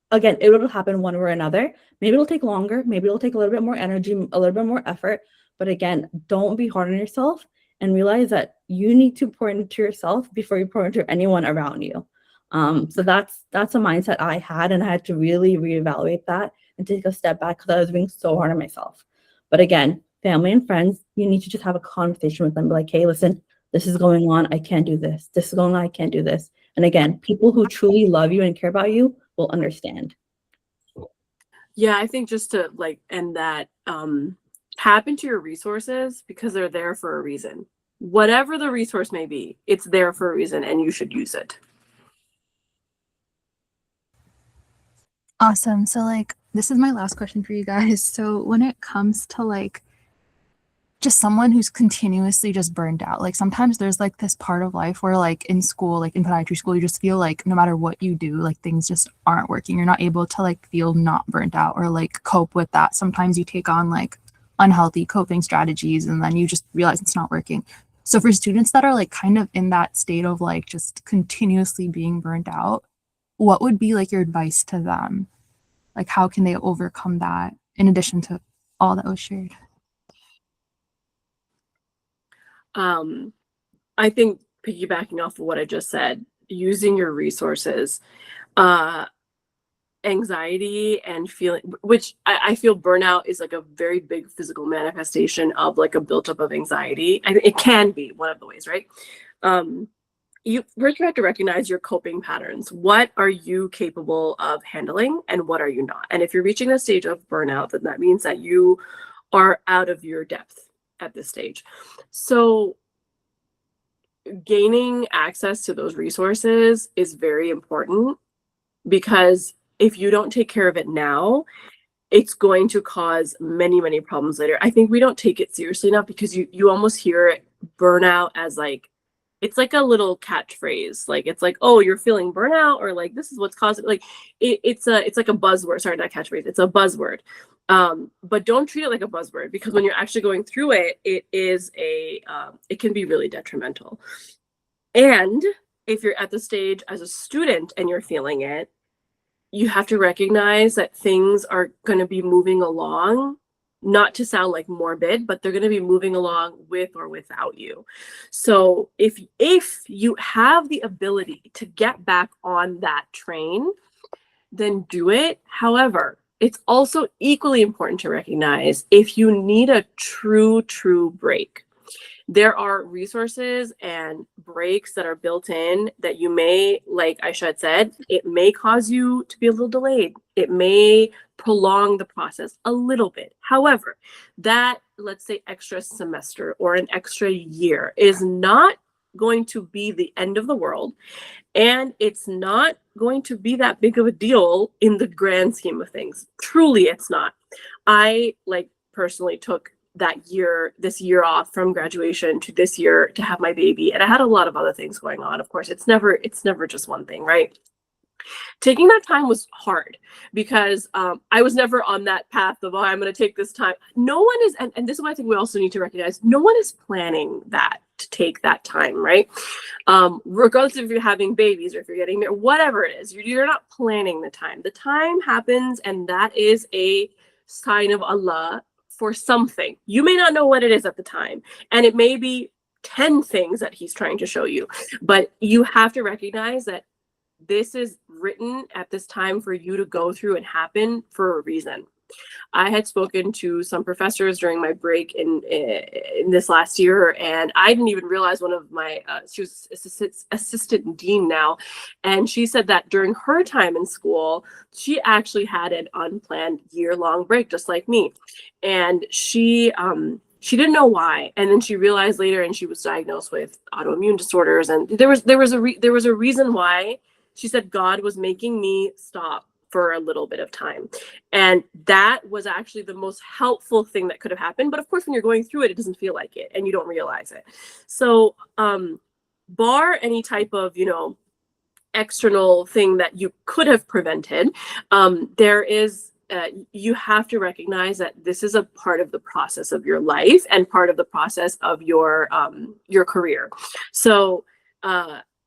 Speaker 2: again, it will happen one way or another. Maybe it'll take longer. Maybe it'll take a little bit more energy, a little bit more effort. But again, don't be hard on yourself, and realize that you need to pour into yourself before you pour into anyone around you. So that's a mindset I had, and I had to really reevaluate that and take a step back because I was being so hard on myself. But again, family and friends, you need to just have a conversation with them. Be like, hey, listen, this is going on. I can't do this. This is going on. I can't do this. And again, people who truly love you and care about you will understand.
Speaker 3: Yeah, I think just to like end that, tap into your resources because they're there for a reason. Whatever the resource may be, it's there for a reason and you should use it.
Speaker 1: Awesome. So like this is my last question for you guys. So when it comes to like just someone who's continuously just burned out, like sometimes there's like this part of life where like in school, like in podiatry school, you just feel like no matter what you do, like things just aren't working. You're not able to like feel not burnt out or like cope with that. Sometimes you take on like unhealthy coping strategies and then you just realize it's not working. So for students that are like kind of in that state of like just continuously being burnt out, what would be like your advice to them? Like how can they overcome that in addition to all that was shared?
Speaker 3: I think piggybacking off of what I just said, using your resources, anxiety and feeling, which I feel burnout is like a very big physical manifestation of like a buildup of anxiety. It can be one of the ways, right? You first have to recognize your coping patterns. What are you capable of handling and what are you not? And if you're reaching a stage of burnout, then that means that you are out of your depth at this stage. So gaining access to those resources is very important because if you don't take care of it now, it's going to cause many, many problems later. I think we don't take it seriously enough because you almost hear burnout as like, it's like a little catchphrase. Like, it's like, oh, you're feeling burnout, or like, this is what's causing, like, it's like a buzzword. Sorry, not catchphrase. It's a buzzword. But don't treat it like a buzzword because when you're actually going through it, it can be really detrimental. And if you're at the stage as a student and you're feeling it, you have to recognize that things are going to be moving along, not to sound like morbid, but they're going to be moving along with or without you. So if you have the ability to get back on that train, then do it. However, it's also equally important to recognize if you need a true break. There are resources and breaks that are built in that you may, like Ayesha had said, it may cause you to be a little delayed. It may prolong the process a little bit. However, that, let's say, extra semester or an extra year is not going to be the end of the world. And it's not going to be that big of a deal in the grand scheme of things. Truly, it's not. I personally took this year off from graduation to this year to have my baby. And I had a lot of other things going on. Of course, it's never just one thing, right? Taking that time was hard because I was never on that path of, oh, I'm going to take this time. No one is, and this is what I think we also need to recognize, no one is planning that to take that time, right? Regardless if you're having babies or if you're getting married, whatever it is, you're not planning the time. The time happens, and that is a sign of Allah for something. You may not know what it is at the time, and it may be 10 things that he's trying to show you, but you have to recognize that this is written at this time for you to go through and happen for a reason. I had spoken to some professors during my break in this last year, and I didn't even realize one of my, she was assistant dean now, and she said that during her time in school, she actually had an unplanned year-long break, just like me. And she didn't know why, and then she realized later, and she was diagnosed with autoimmune disorders, and there was a reason why. She said God was making me stop for a little bit of time. And that was actually the most helpful thing that could have happened. But of course, when you're going through it, it doesn't feel like it and you don't realize it. So bar any type of, external thing that you could have prevented, there is, you have to recognize that this is a part of the process of your life and part of the process of your career. So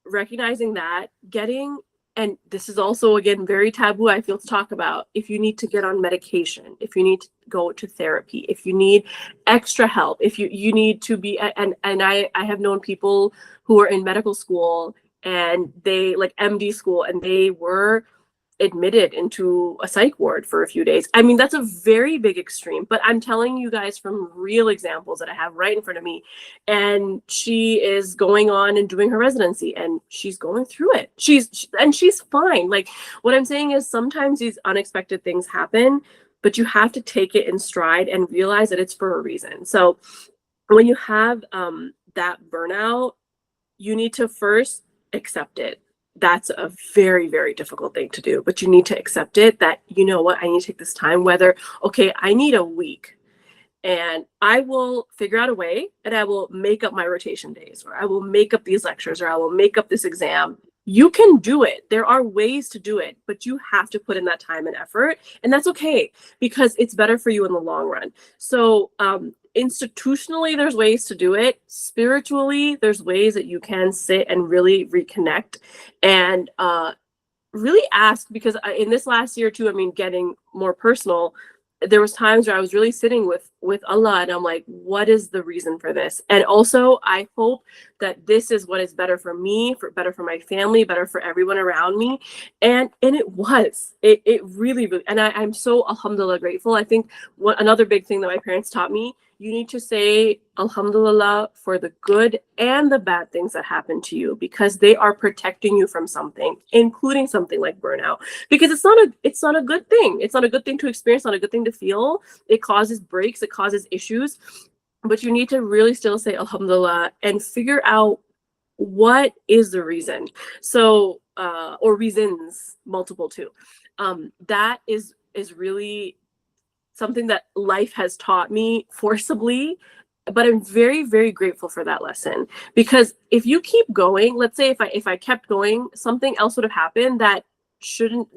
Speaker 3: recognizing that, getting and this is also, again, very taboo, I feel, to talk about. If you need to get on medication, if you need to go to therapy, if you need extra help, if you need to be, and I have known people who are in medical school and they like MD school, and they were admitted into a psych ward for a few days. I mean, that's a very big extreme, but I'm telling you guys from real examples that I have right in front of me. And she is going on and doing her residency, and she's going through it. She's fine. Like, what I'm saying is sometimes these unexpected things happen, but you have to take it in stride and realize that it's for a reason. So when you have that burnout, you need to first accept it. That's a very, very difficult thing to do, but you need to accept it, that, you know what, I need to take this time, whether, okay, I need a week and I will figure out a way, and I will make up my rotation days, or I will make up these lectures, or I will make up this exam. You can do it. There are ways to do it, but you have to put in that time and effort, and that's okay, because it's better for you in the long run. So institutionally, there's ways to do it. Spiritually, there's ways that you can sit and really reconnect and really ask, because in this last year too, I mean, getting more personal, there was times where I was really sitting with Allah, and I'm like, what is the reason for this? And also, I hope that this is what is better for me, better for my family, better for everyone around me. And it really, really, and I'm so alhamdulillah grateful. I think another big thing that my parents taught me, you need to say alhamdulillah for the good and the bad things that happen to you, because they are protecting you from something, including something like burnout, because it's not a good thing. It's not a good thing to experience, not a good thing to feel. It causes breaks, it causes issues, but you need to really still say alhamdulillah and figure out what is the reason. So or reasons, multiple too. That is really something that life has taught me forcibly, but I'm very, very grateful for that lesson, because if you keep going, let's say if I kept going, something else would have happened that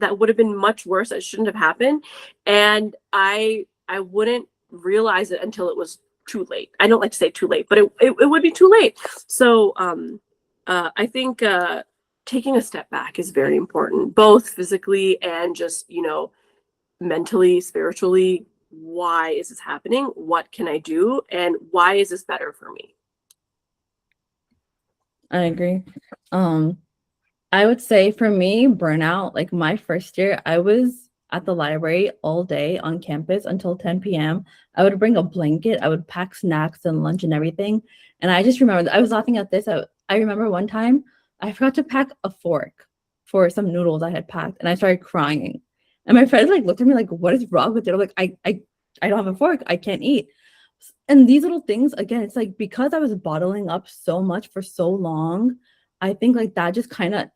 Speaker 3: would have been much worse, that shouldn't have happened, and I wouldn't realize it until it was too late. I don't like to say too late, but it would be too late. So I think taking a step back is very important, both physically and just, mentally, spiritually. Why is this happening? What can I do? And why is this better for me?
Speaker 2: I agree. I would say for me, burnout, like my first year, I was at the library all day on campus until 10 p.m. I would bring a blanket, I would pack snacks and lunch and everything. And I just remember, I was laughing at this. I remember one time I forgot to pack a fork for some noodles I had packed, and I started crying. And my friends like looked at me like, what is wrong with you? I'm like, I don't have a fork. I can't eat. And these little things, again, it's like because I was bottling up so much for so long, I think like that just kind of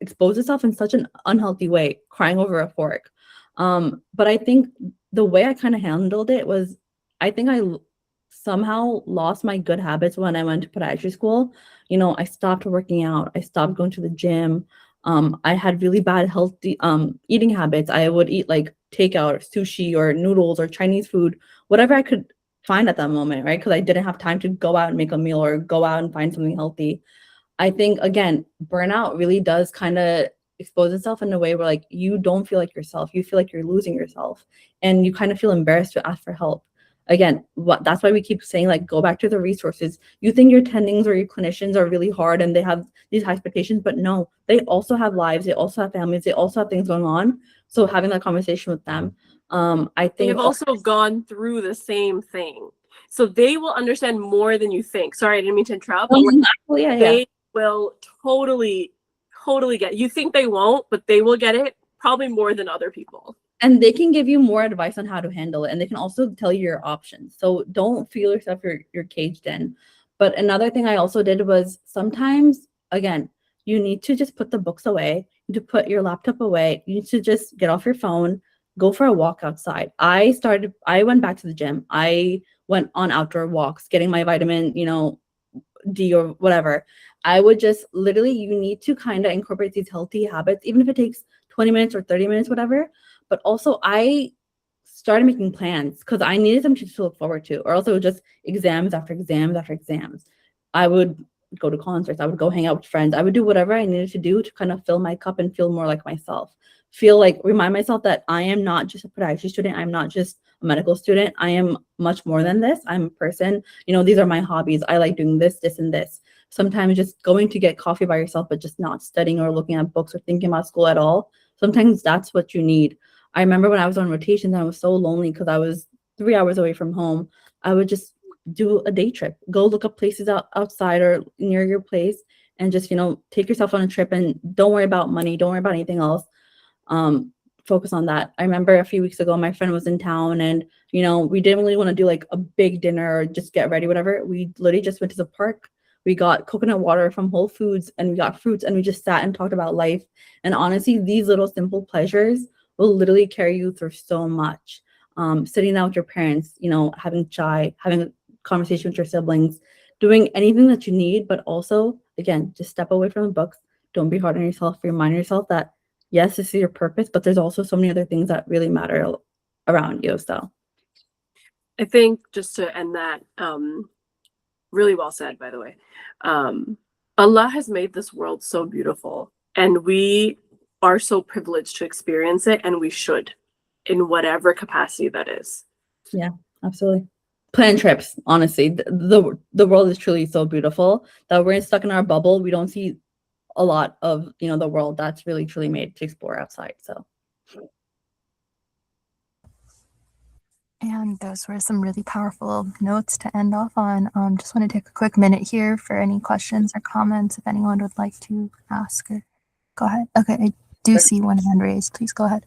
Speaker 2: exposed itself in such an unhealthy way, crying over a fork. But I think the way I kind of handled it was, I think I somehow lost my good habits when I went to podiatry school. I stopped working out. I stopped going to the gym. I had really bad healthy eating habits. I would eat like takeout or sushi or noodles or Chinese food, whatever I could find at that moment, right? Because I didn't have time to go out and make a meal or go out and find something healthy. I think, again, burnout really does kind of expose itself in a way where like you don't feel like yourself. You feel like you're losing yourself, and you kind of feel embarrassed to ask for help. Again, that's why we keep saying like go back to the resources. You think your attendings or your clinicians are really hard and they have these high expectations, but no, they also have lives, they also have families, they also have things going on. So having that conversation with them, I think
Speaker 3: they've also gone through the same thing, so they will understand more than you think. Sorry, I didn't mean to interrupt, but they will totally get. You think they won't, but they will get it probably more than other people.
Speaker 2: And they can give you more advice on how to handle it. And they can also tell you your options. So don't feel yourself you're caged in. But another thing I also did was sometimes, again, you need to just put the books away. You need to put your laptop away. You need to just get off your phone, go for a walk outside. I went back to the gym. I went on outdoor walks, getting my vitamin, D or whatever. I would just literally, you need to kind of incorporate these healthy habits, even if it takes 20 minutes or 30 minutes, whatever. But also I started making plans because I needed something to look forward to, or else it was just exams after exams after exams. I would go to concerts. I would go hang out with friends. I would do whatever I needed to do to kind of fill my cup and feel more like myself. Remind myself that I am not just a podiatry student. I'm not just a medical student. I am much more than this. I'm a person. These are my hobbies. I like doing this, this, and this. Sometimes just going to get coffee by yourself, but just not studying or looking at books or thinking about school at all. Sometimes that's what you need. I remember when I was on rotations and I was so lonely because I was 3 hours away from home. I would just do a day trip, go look up places outside or near your place, and just, take yourself on a trip and don't worry about money. Don't worry about anything else. Focus on that. I remember a few weeks ago, my friend was in town and, we didn't really want to do like a big dinner or just get ready, whatever. We literally just went to the park. We got coconut water from Whole Foods and we got fruits and we just sat and talked about life. And honestly, these little simple pleasures will literally carry you through so much. Sitting down with your parents, having chai, having a conversation with your siblings, doing anything that you need, but also, again, just step away from the books. Don't be hard on yourself. Remind yourself that, yes, this is your purpose, but there's also so many other things that really matter around you. So
Speaker 3: I think just to end that, really well said, by the way. Allah has made this world so beautiful, and we are so privileged to experience it, and we should, in whatever capacity that is.
Speaker 2: Yeah, absolutely. Plan trips, honestly. The world is truly so beautiful that we're stuck in our bubble. We don't see a lot of, the world that's really truly made to explore outside. So.
Speaker 1: And those were some really powerful notes to end off on. Just want to take a quick minute here for any questions or comments if anyone would like to ask. Or go ahead. Okay, I do see one hand raised. Please go ahead.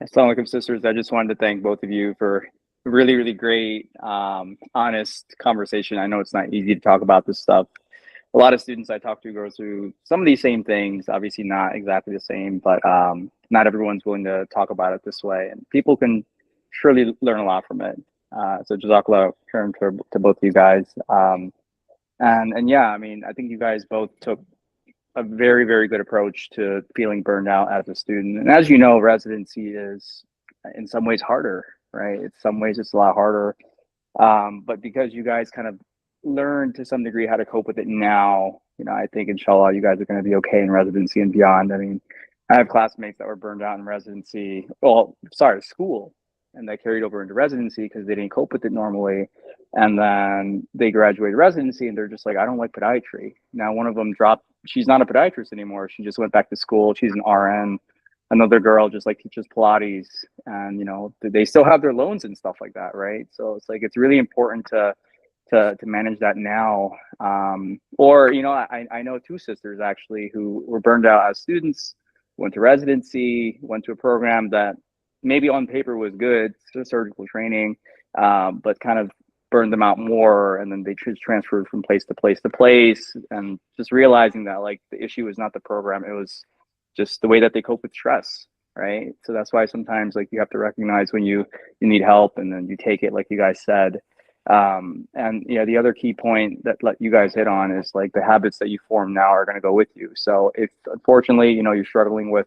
Speaker 4: Assalamu alaikum, sisters. I just wanted to thank both of you for a really, really great, honest conversation. I know it's not easy to talk about this stuff. A lot of students I talk to go through some of these same things, obviously not exactly the same, but not everyone's willing to talk about it this way. And people can surely learn a lot from it. So Jazakallah khairan to both of you guys. And yeah, I mean, I think you guys both took a very, very good approach to feeling burned out as a student. And as you know, residency is in some ways harder, right? In some ways it's a lot harder. But because you guys kind of learn to some degree how to cope with it now, I think inshallah you guys are going to be okay in residency and beyond. I mean, I have classmates that were burned out in residency, school, and they carried over into residency because they didn't cope with it normally. And then they graduated residency and they're just like, I don't like podiatry. Now one of them dropped, she's not a podiatrist anymore. She just went back to school. She's an RN. Another girl just like teaches Pilates, and they still have their loans and stuff like that, right? So it's like it's really important to manage that now. I know two sisters actually who were burned out as students, went to residency, went to a program that maybe on paper was good, surgical training, but kind of burned them out more, and then they just transferred from place to place to place, and just realizing that like the issue was not the program, it was just the way that they cope with stress, right? So that's why sometimes like you have to recognize when you need help, and then you take it like you guys said. And the other key point that you guys hit on is like the habits that you form now are going to go with you. So if unfortunately you're struggling with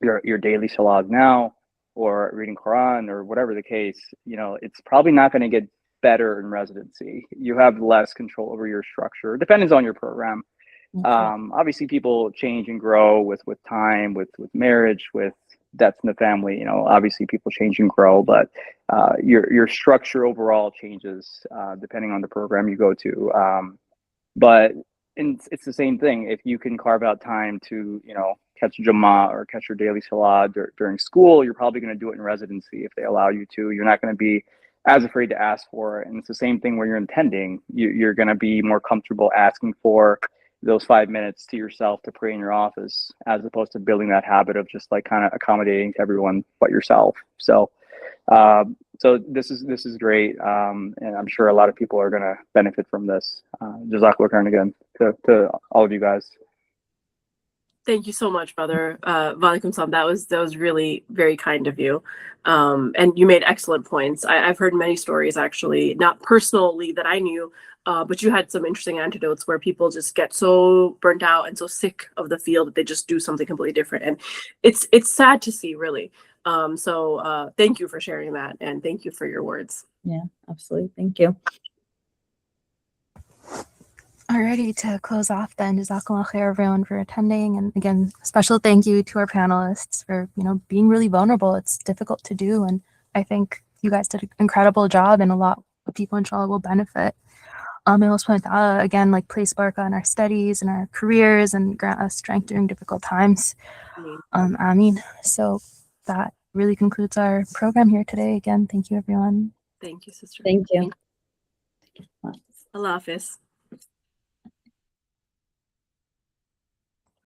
Speaker 4: your daily salat now, or reading Quran, or whatever the case, it's probably not going to get better in residency. You have less control over your structure. It depends on your program.
Speaker 2: Okay.
Speaker 4: Obviously people change and grow with time, with marriage, with deaths in the family. Obviously people change and grow, but your structure overall changes depending on the program you go to. But it's the same thing. If you can carve out time to catch Jummah or catch your daily salat during school, you're probably going to do it in residency if they allow you to. You're not going to be as afraid to ask for it. And it's the same thing where you're intending. You're going to be more comfortable asking for those 5 minutes to yourself to pray in your office, as opposed to building that habit of just like kind of accommodating to everyone but yourself. So this is great, and I'm sure a lot of people are going to benefit from this. Jazakallah khairan again to all of you guys.
Speaker 3: Thank you so much, brother. Walaikum salam. That was really very kind of you. And you made excellent points. I've heard many stories, actually, not personally that I knew, but you had some interesting anecdotes where people just get so burnt out and so sick of the field that they just do something completely different. And it's sad to see, really. So thank you for sharing that, and thank you for your words.
Speaker 2: Yeah, absolutely. Thank you.
Speaker 1: Alrighty, to close off then, Jazakallah khair everyone for attending. And again, special thank you to our panelists for, being really vulnerable. It's difficult to do. And I think you guys did an incredible job, and a lot of people, inshallah, will benefit. May Allah subhanahu wa ta'ala again, place barakah in our studies and our careers and grant us strength during difficult times. Ameen. So that really concludes our program here today. Again, thank you everyone.
Speaker 3: Thank you, sister.
Speaker 2: Thank you.
Speaker 3: Allah Hafiz.